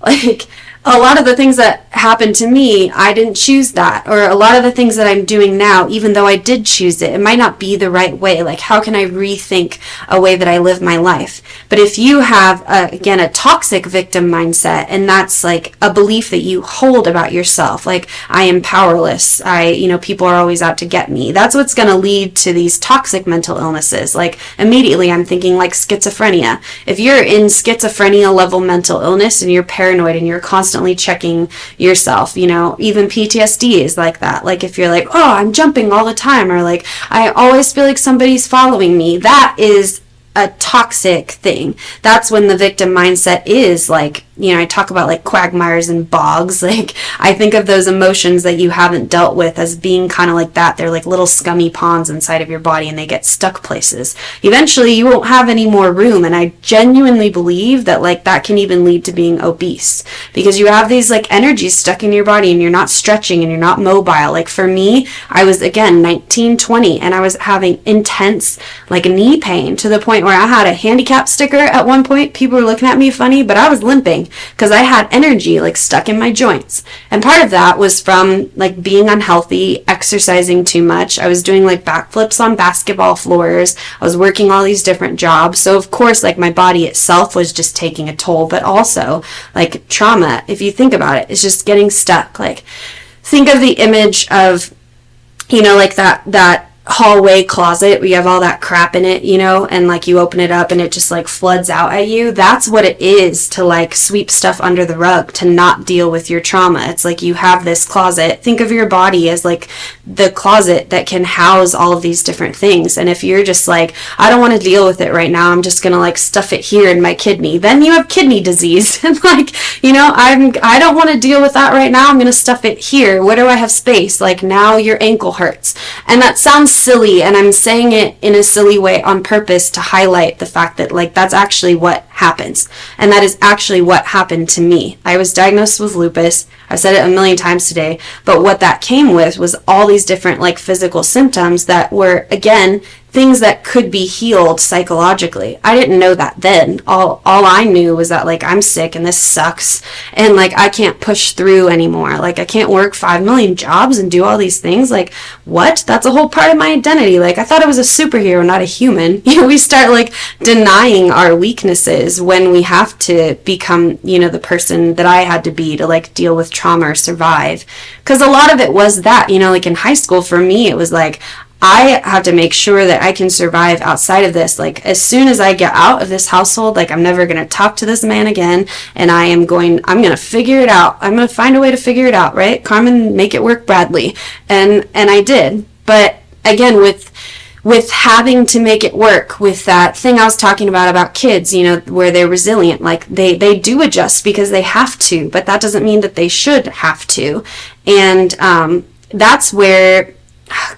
like, a lot of the things that happened to me, I didn't choose that. Or a lot of the things that I'm doing now, even though I did choose it, it might not be the right way. Like, how can I rethink a way that I live my life? But if you have, again, a toxic victim mindset, and that's like a belief that you hold about yourself, like, I am powerless, people are always out to get me, that's what's going to lead to these toxic mental illnesses. Like, immediately I'm thinking like schizophrenia. If you're in schizophrenia level mental illness and you're paranoid and you're constantly checking yourself, even PTSD is like that. Like, if you're like, oh, I'm jumping all the time, or like, I always feel like somebody's following me, that is a toxic thing. That's when the victim mindset is like, I talk about like quagmires and bogs. Like, I think of those emotions that you haven't dealt with as being kind of like that. They're like little scummy ponds inside of your body, and they get stuck places. Eventually you won't have any more room. And I genuinely believe that, like, that can even lead to being obese, because you have these like energies stuck in your body and you're not stretching and you're not mobile. Like, for me, I was, again, 19, 20, and I was having intense like knee pain to the point where I had a handicap sticker at one point. People were looking at me funny, but I was limping because I had energy like stuck in my joints. And part of that was from like being unhealthy, exercising too much. I was doing like backflips on basketball floors. I was working all these different jobs. So of course, like, my body itself was just taking a toll, but also like trauma, if you think about it, is just getting stuck. Like, think of the image of, like that hallway closet, we have all that crap in it, and like you open it up and it just like floods out at you. That's what it is to like sweep stuff under the rug, to not deal with your trauma. It's like you have this closet. Think of your body as like the closet that can house all of these different things. And if you're just like, I don't want to deal with it right now, I'm just gonna like stuff it here in my kidney, then you have kidney disease. And like, I don't want to deal with that right now, I'm gonna stuff it here. Where do I have space? Like, now your ankle hurts. And that sounds silly, and I'm saying it in a silly way on purpose to highlight the fact that, like, that's actually what happens. And that is actually what happened to me. I was diagnosed with lupus. I've said it a million times today, but what that came with was all these different like physical symptoms that were, again, things that could be healed psychologically. I didn't know that then. All I knew was that like I'm sick and this sucks and like I can't push through anymore. Like I can't work 5 million jobs and do all these things. Like what? That's a whole part of my identity. Like I thought I was a superhero, not a human. You know, we start like denying our weaknesses when we have to become, you know, the person that I had to be to like deal with trauma or survive. Because a lot of it was that, you know, like in high school for me, it was like, I have to make sure that I can survive outside of this. Like as soon as I get out of this household, like I'm never going to talk to this man again. And I'm going to figure it out. I'm going to find a way to figure it out, right? Carmynn, make it work, Bradley. And I did. But again, with having to make it work, with that thing I was talking about kids, you know, where they're resilient, like they do adjust because they have to, but that doesn't mean that they should have to. And that's where,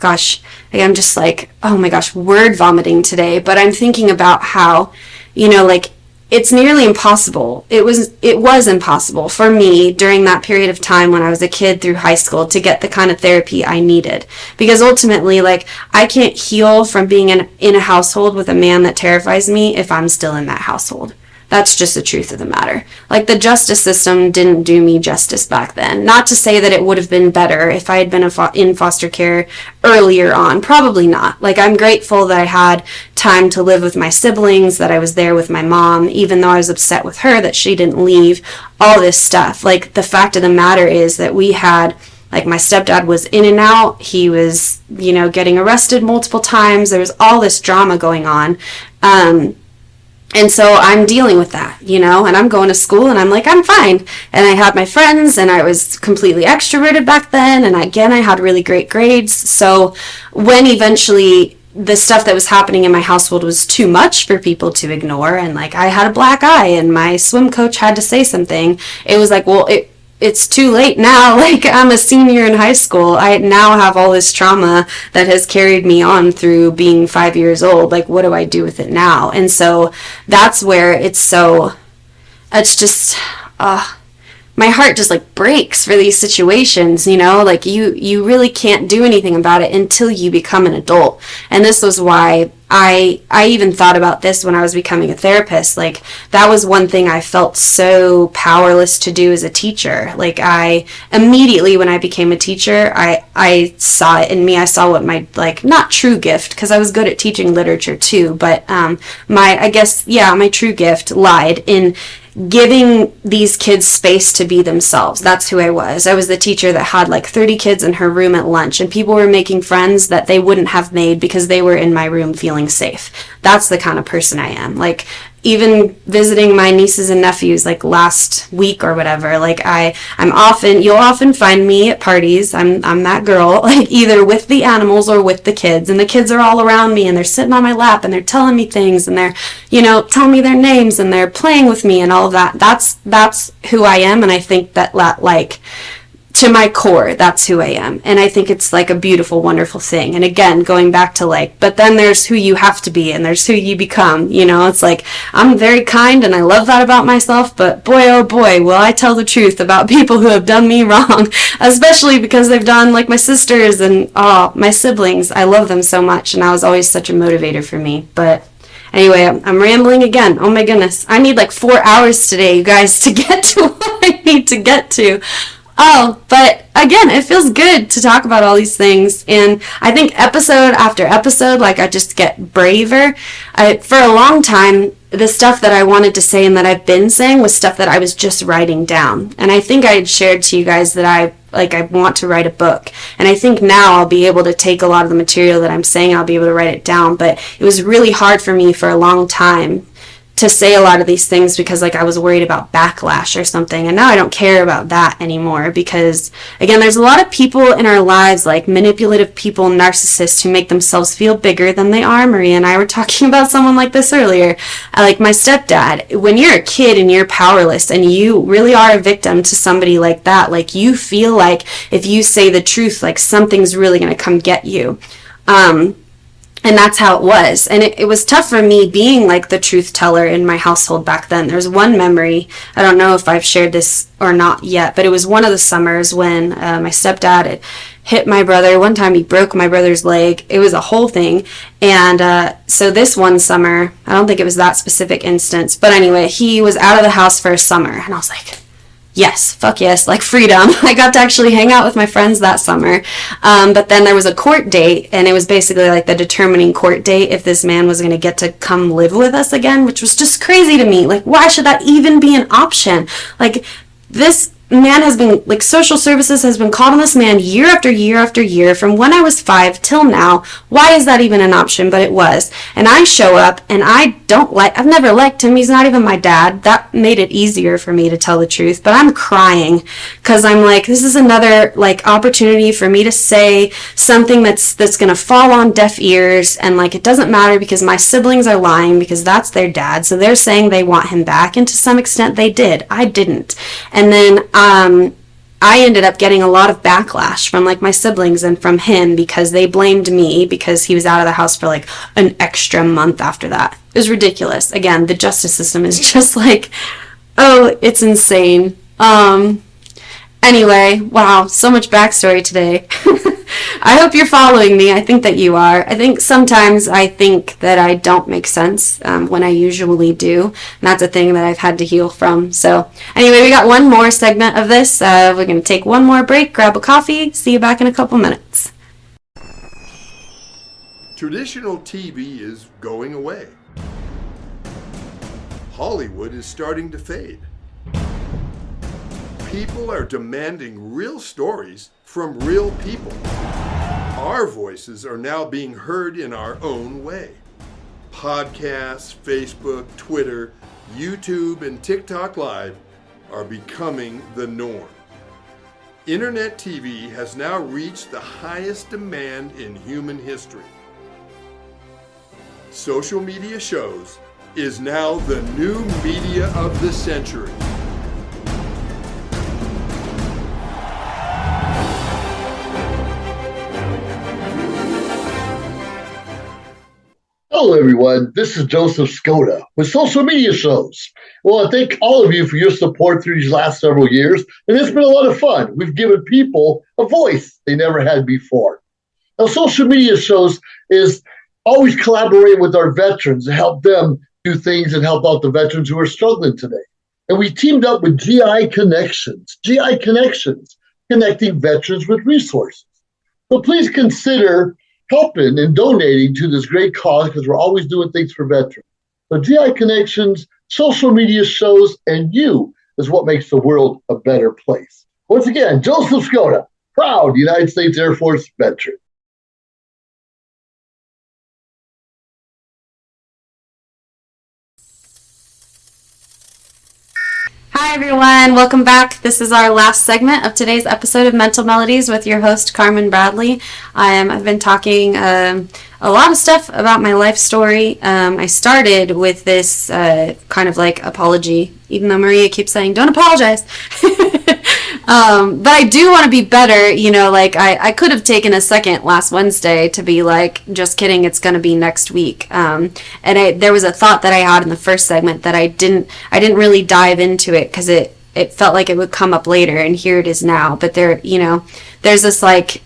gosh, I'm just like, oh my gosh, word vomiting today. But I'm thinking about how, you know, like it's nearly impossible. It was impossible for me during that period of time when I was a kid through high school to get the kind of therapy I needed. Because ultimately, like, I can't heal from being in a household with a man that terrifies me if I'm still in that household. That's just the truth of the matter. Like, the justice system didn't do me justice back then. Not to say that it would have been better if I had been in foster care earlier on. Probably not. Like, I'm grateful that I had time to live with my siblings, that I was there with my mom, even though I was upset with her that she didn't leave, all this stuff. Like, the fact of the matter is that we had, like, my stepdad was in and out. He was, you know, getting arrested multiple times. There was all this drama going on. And so I'm dealing with that, you know, and I'm going to school and I'm like, I'm fine. And I had my friends and I was completely extroverted back then. And again, I had really great grades. So when eventually the stuff that was happening in my household was too much for people to ignore, and like I had a black eye and my swim coach had to say something, it was like, well, it's too late now. Like, I'm a senior in high school. I now have all this trauma that has carried me on through being 5 years old. Like, what do I do with it now? And so that's where it's just, my heart just like breaks for these situations, you know, like you really can't do anything about it until you become an adult. And this was why I even thought about this when I was becoming a therapist. Like, that was one thing I felt so powerless to do as a teacher. Like, I immediately, when I became a teacher, I saw it in me. I saw what my, like, not true gift, because I was good at teaching literature too, but my true gift lied in giving these kids space to be themselves. That's who I was. I was the teacher that had like 30 kids in her room at lunch, and people were making friends that they wouldn't have made because they were in my room feeling safe. That's the kind of person I am. Like, even visiting my nieces and nephews like last week or whatever, like you'll often find me at parties. I'm that girl, like either with the animals or with the kids, and the kids are all around me and they're sitting on my lap and they're telling me things and they're, you know, telling me their names and they're playing with me and all of that. That's who I am. And I think that like, to my core, that's who I am. And I think it's like a beautiful, wonderful thing. And again, going back to like, but then there's who you have to be and there's who you become, you know. It's like, I'm very kind and I love that about myself, but boy, oh boy, will I tell the truth about people who have done me wrong, especially because they've done, like, my sisters and my siblings. I love them so much, and I was always such a motivator for me. But anyway, I'm rambling again. Oh my goodness. I need like 4 hours today, you guys, to get to what I need to get to. But again, it feels good to talk about all these things, and I think episode after episode, like, I just get braver. For a long time, the stuff that I wanted to say and that I've been saying was stuff that I was just writing down, and I think I had shared to you guys that I want to write a book, and I think now I'll be able to take a lot of the material that I'm saying, I'll be able to write it down. But it was really hard for me for a long time to say a lot of these things because, like, I was worried about backlash or something, and now I don't care about that anymore because, again, there's a lot of people in our lives, like manipulative people, narcissists, who make themselves feel bigger than they are. Maria and I were talking about someone like this earlier, like my stepdad. When you're a kid and you're powerless and you really are a victim to somebody like that, like, you feel like if you say the truth, like, something's really going to come get you. And that's how it was. And it was tough for me being like the truth teller in my household back then. There's one memory, I don't know if I've shared this or not yet, but it was one of the summers when my stepdad had hit my brother. One time he broke my brother's leg. It was a whole thing. And so this one summer, I don't think it was that specific instance, but anyway, he was out of the house for a summer. And I was like, yes, fuck yes, like freedom. I got to actually hang out with my friends that summer. But then there was a court date, and it was basically like the determining court date if this man was going to get to come live with us again, which was just crazy to me. Like, why should that even be an option? Like, this man has been, like, social services has been called on this man year after year after year from when I was 5 till now. Why is that even an option? But it was. And I show up, and I've never liked him. He's not even my dad. That made it easier for me to tell the truth. But I'm crying because I'm like, this is another, like, opportunity for me to say something that's going to fall on deaf ears. And, like, it doesn't matter because my siblings are lying because that's their dad. So they're saying they want him back. And to some extent they did. I didn't. And then I ended up getting a lot of backlash from, like, my siblings and from him because they blamed me because he was out of the house for, like, an extra month after that. It was ridiculous. Again, the justice system is just like, oh, it's insane. Anyway, wow, so much backstory today. I hope you're following me. I think that you are. I think sometimes I think that I don't make sense when I usually do. And that's a thing that I've had to heal from. So anyway, we got one more segment of this. We're going to take one more break, grab a coffee. See you back in a couple minutes. Traditional TV is going away. Hollywood is starting to fade. People are demanding real stories from real people. Our voices are now being heard in our own way. Podcasts, Facebook, Twitter, YouTube, and TikTok Live are becoming the norm. Internet TV has now reached the highest demand in human history. Social media shows is now the new media of the century. Hello, everyone. This is Joseph Skoda with Social Media Shows. Well, I thank all of you for your support through these last several years, and it's been a lot of fun. We've given people a voice they never had before. Now, Social Media Shows is always collaborating with our veterans to help them do things and help out the veterans who are struggling today. And we teamed up with GI Connections, connecting veterans with resources. So please consider helping and donating to this great cause because we're always doing things for veterans. So GI Connections, Social Media Shows, and you is what makes the world a better place. Once again, Joseph Skoda, proud United States Air Force veteran. Hi everyone, welcome back. This is our last segment of today's episode of Mental Melodies with your host Carmynn Bradley. I've been talking a lot of stuff about my life story. I started with this kind of like apology, even though Maria keeps saying don't apologize. But I do want to be better, you know, like I could have taken a second last Wednesday to be like, just kidding, it's going to be next week. And there was a thought that I had in the first segment that I didn't really dive into it because it felt like it would come up later, and here it is now. But there's this like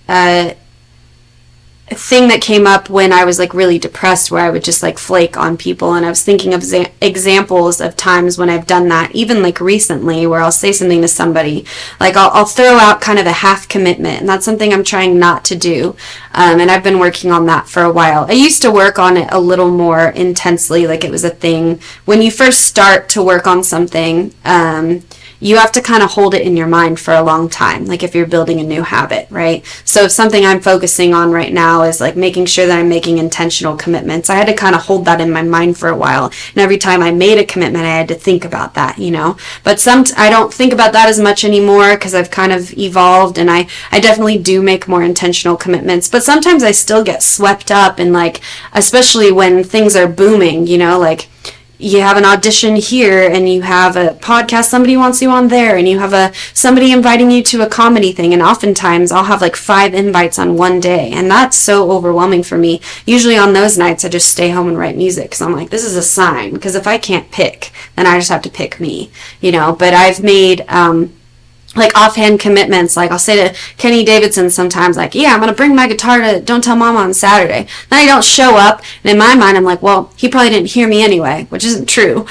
thing that came up when I was like really depressed where I would just like flake on people, and I was thinking of examples of times when I've done that, even like recently, where I'll say something to somebody, like I'll throw out kind of a half commitment, and that's something I'm trying not to do, and I've been working on that for a while. I used to work on it a little more intensely, like it was a thing. When you first start to work on something, you have to kind of hold it in your mind for a long time, like if you're building a new habit, right? So if something I'm focusing on right now is like making sure that I'm making intentional commitments, I had to kind of hold that in my mind for a while. And every time I made a commitment, I had to think about that, you know? But I don't think about that as much anymore because I've kind of evolved, and I definitely do make more intentional commitments. But sometimes I still get swept up in, like, especially when things are booming, you know, like you have an audition here, and you have a podcast somebody wants you on there, and you have somebody inviting you to a comedy thing, and oftentimes I'll have like 5 invites on one day, and that's so overwhelming for me. Usually on those nights I just stay home and write music, because I'm like, this is a sign, because if I can't pick, then I just have to pick me, but I've made like offhand commitments. Like I'll say to Kenny Davidson sometimes, like, yeah, I'm going to bring my guitar to Don't Tell Mama on Saturday. Then I don't show up. And in my mind, I'm like, well, he probably didn't hear me anyway, which isn't true.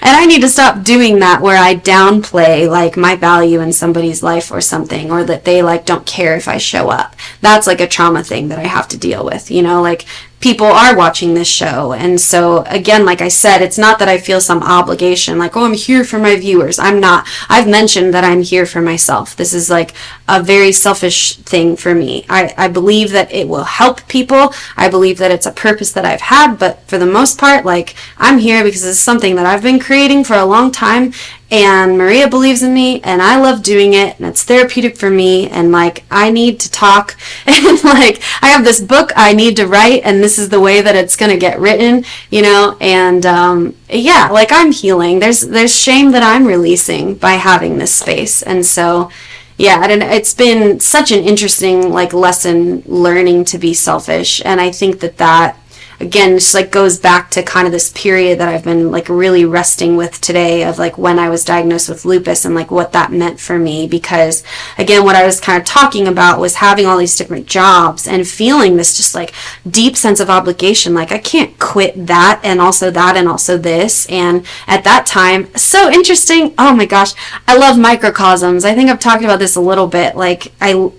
And I need to stop doing that, where I downplay like my value in somebody's life or something, or that they like don't care if I show up. That's like a trauma thing that I have to deal with, like people are watching this show. And so again, like I said, it's not that I feel some obligation, like, oh, I'm here for my viewers. I'm not. I've mentioned that I'm here for myself. This is like a very selfish thing for me. I believe that it will help people. I believe that it's a purpose that I've had, but for the most part, like, I'm here because it's something that I've been creating for a long time, and Maria believes in me, and I love doing it, and it's therapeutic for me, and like, I need to talk, and like, I have this book I need to write, and this is the way that it's going to get written, and yeah, like, I'm healing. There's shame that I'm releasing by having this space. And so yeah, and it's been such an interesting like lesson learning to be selfish, and I think that again just like goes back to kind of this period that I've been like really resting with today, of like when I was diagnosed with lupus and like what that meant for me. Because again, what I was kind of talking about was having all these different jobs and feeling this just like deep sense of obligation, like I can't quit that and also this. And at that time, so interesting, oh my gosh, I love microcosms. I think I've talked about this a little bit, like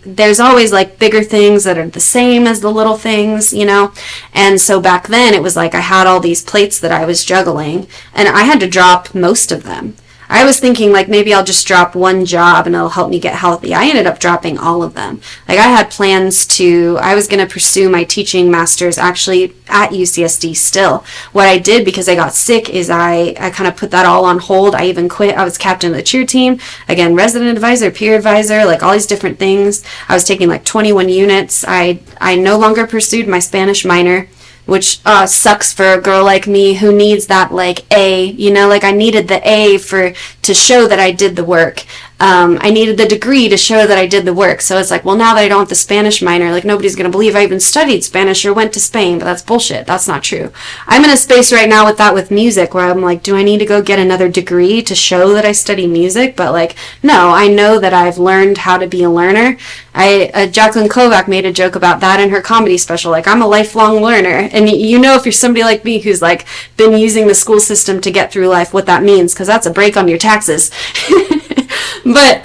there's always like bigger things that are the same as the little things, and so back then it was like I had all these plates that I was juggling, and I had to drop most of them. I was thinking like maybe I'll just drop one job and it'll help me get healthy. I ended up dropping all of them. Like I had plans I was going to pursue my teaching master's actually at UCSD still. What I did, because I got sick, is I kind of put that all on hold. I even quit. I was captain of the cheer team. Again, resident advisor, peer advisor, like all these different things. I was taking like 21 units. I no longer pursued my Spanish minor, which sucks for a girl like me who needs that like A, like I needed the A to show that I did the work. I needed the degree to show that I did the work. So it's like, well, now that I don't have the Spanish minor, like nobody's going to believe I even studied Spanish or went to Spain, but that's bullshit. That's not true. I'm in a space right now with music, where I'm like, do I need to go get another degree to show that I study music? But like, no, I know that I've learned how to be a learner. Jacqueline Kovac made a joke about that in her comedy special. Like, I'm a lifelong learner. And if you're somebody like me who's like been using the school system to get through life, what that means, because that's a break on your taxes. But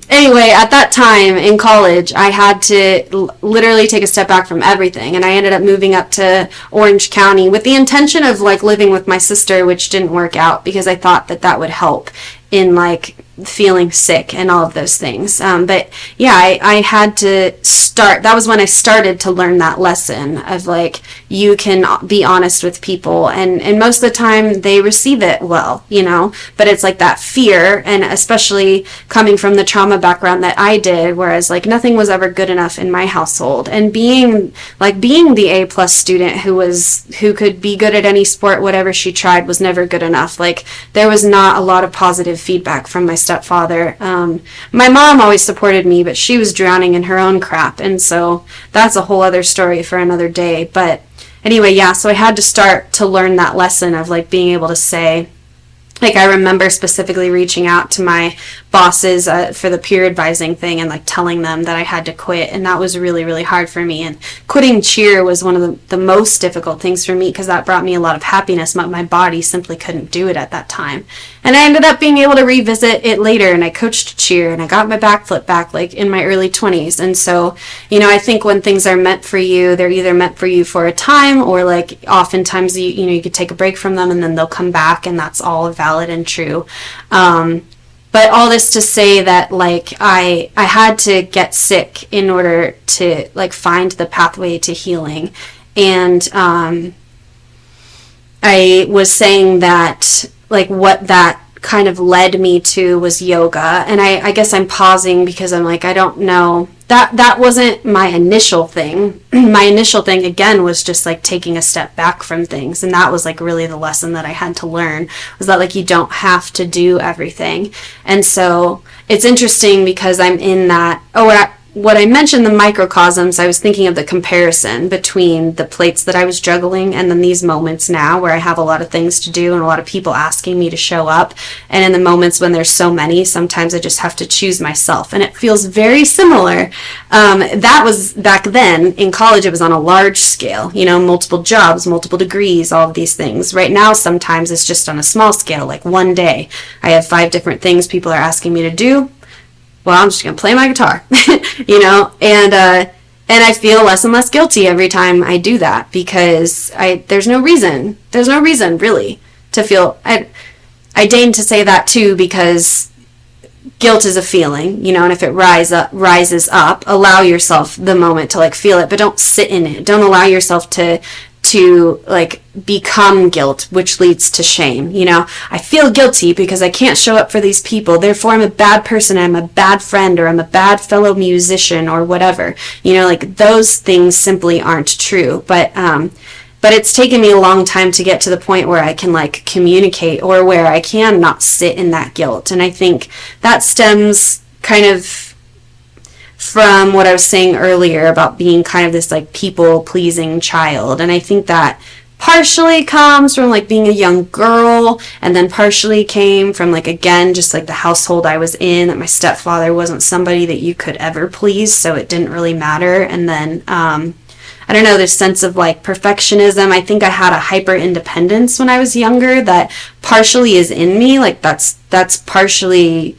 anyway, at that time in college, I had to literally take a step back from everything, and I ended up moving up to Orange County with the intention of like living with my sister, which didn't work out because I thought that would help in like feeling sick and all of those things. But yeah, I had to start. That was when I started to learn that lesson of like, you can be honest with people, and most of the time they receive it well, but it's like that fear, and especially coming from the trauma background that I did, whereas like nothing was ever good enough in my household, and being the A+ student who could be good at any sport, whatever she tried, was never good enough. Like, there was not a lot of positive feedback from my stepfather. My mom always supported me, but she was drowning in her own crap, and so that's a whole other story for another day. But anyway, yeah, so I had to start to learn that lesson of like being able to say, like, I remember specifically reaching out to my bosses for the peer advising thing and like telling them that I had to quit, and that was really, really hard for me. And quitting cheer was one of the most difficult things for me, because that brought me a lot of happiness, but my body simply couldn't do it at that time. And I ended up being able to revisit it later, and I coached cheer, and I got my backflip back like in my early 20s. And so, I think when things are meant for you, they're either meant for you for a time, or like oftentimes you could take a break from them and then they'll come back, and that's all valid and true. But all this to say that like I had to get sick in order to like find the pathway to healing. And I was saying that like what that kind of led me to was yoga. And I guess I'm pausing because I'm like, I don't know. that wasn't my initial thing. My initial thing, again, was just like taking a step back from things. And that was like really the lesson that I had to learn, was that like you don't have to do everything. And so it's interesting because I'm in that, what I mentioned, the microcosms, I was thinking of the comparison between the plates that I was juggling and then these moments now where I have a lot of things to do and a lot of people asking me to show up. And in the moments when there's so many, sometimes I just have to choose myself. And it feels very similar. That was back then. In college, it was on a large scale, multiple jobs, multiple degrees, all of these things. Right now, sometimes it's just on a small scale, like one day. I have 5 different things people are asking me to do. Well, I'm just going to play my guitar, and I feel less and less guilty every time I do that because there's no reason really to feel, I deign to say that too because guilt is a feeling, and if it rises up, allow yourself the moment to like feel it, but don't sit in it. Don't allow yourself to like become guilt, which leads to shame. I feel guilty because I can't show up for these people, therefore I'm a bad person, I'm a bad friend, or I'm a bad fellow musician, or whatever. Like those things simply aren't true. But it's taken me a long time to get to the point where I can like communicate, or where I can not sit in that guilt. And I think that stems kind of from what I was saying earlier about being kind of this like people-pleasing child. And I think that partially comes from like being a young girl, and then partially came from like, again, just like the household I was in, that my stepfather wasn't somebody that you could ever please, so it didn't really matter. And then I don't know, this sense of like perfectionism. I think I had a hyper independence when I was younger that partially is in me. Like that's partially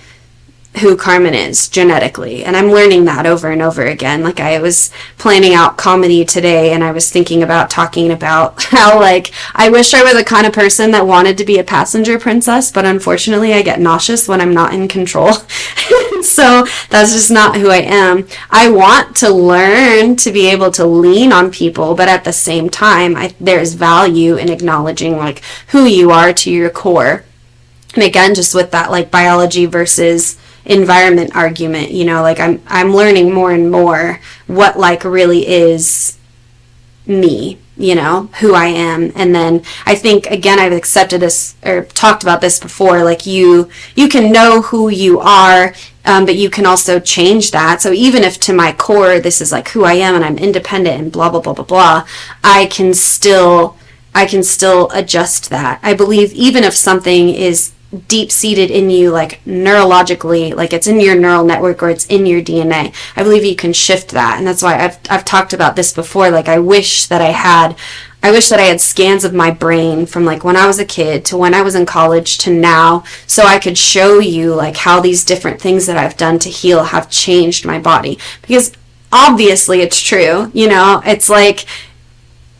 who Carmynn is genetically, and I'm learning that over and over again. Like I was planning out comedy today, and I was thinking about talking about how like I wish I were the kind of person that wanted to be a passenger princess, but unfortunately I get nauseous when I'm not in control. So that's just not who I am. I want to learn to be able to lean on people, but at the same time there's value in acknowledging like who you are to your core. And again, just with that like biology versus environment argument, like I'm learning more and more what like really is me, who I am. And then I think, again, I've accepted this or talked about this before, like you can know who you are, but you can also change that. So even if to my core this is like who I am and I'm independent and blah blah blah blah blah, I can still adjust that. I believe even if something is deep-seated in you, like neurologically, like it's in your neural network or it's in your DNA, I believe you can shift that. And that's why I've talked about this before. Like I wish that I had scans of my brain from like when I was a kid to when I was in college to now, so I could show you like how these different things that I've done to heal have changed my body. Because obviously it's true, it's like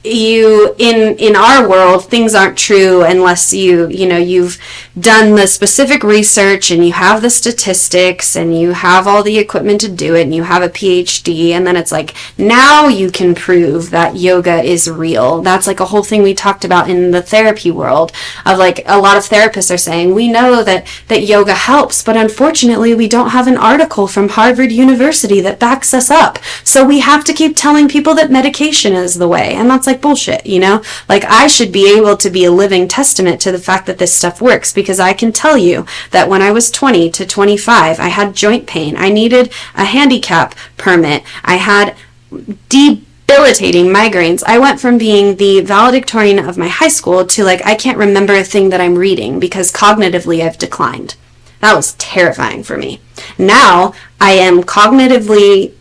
in our world, things aren't true unless you've done the specific research and you have the statistics and you have all the equipment to do it and you have a PhD, and then it's like now you can prove that yoga is real. That's like a whole thing we talked about in the therapy world of like a lot of therapists are saying we know that yoga helps, but unfortunately we don't have an article from Harvard University that backs us up, so we have to keep telling people that medication is the way. And that's like bullshit, like I should be able to be a living testament to the fact that this stuff works, because I can tell you that when I was 20 to 25 I had joint pain, I needed a handicap permit, I had debilitating migraines. I went from being the valedictorian of my high school to like I can't remember a thing that I'm reading because cognitively I've declined. That was terrifying for me. Now I am cognitively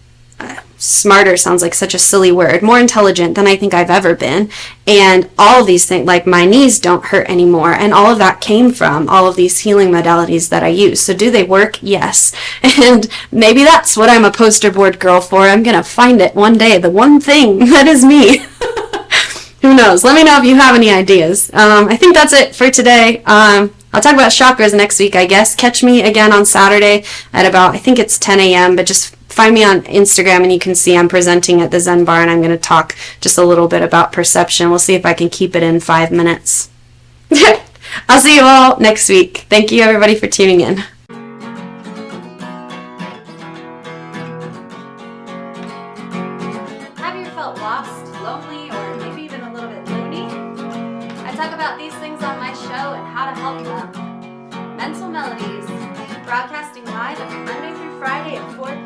smarter, sounds like such a silly word, more intelligent than I think I've ever been, and all of these things, like my knees don't hurt anymore, and all of that came from all of these healing modalities that I use. So do they work? Yes. And maybe that's what I'm a poster board girl for. I'm gonna find it one day, the one thing that is me. Who knows? Let me know if you have any ideas. I think that's it for today. I'll talk about chakras next week, I guess. Catch me again on Saturday at about, I think it's 10 a.m., but just find me on Instagram and you can see I'm presenting at the Zen Bar, and I'm going to talk just a little bit about perception. We'll see if I can keep it in 5 minutes. I'll see you all next week. Thank you everybody for tuning in. lonely or maybe even a little bit loony? I talk about these things on my show and how to help them. Mental Melodies, broadcasting live every Monday through Friday at 4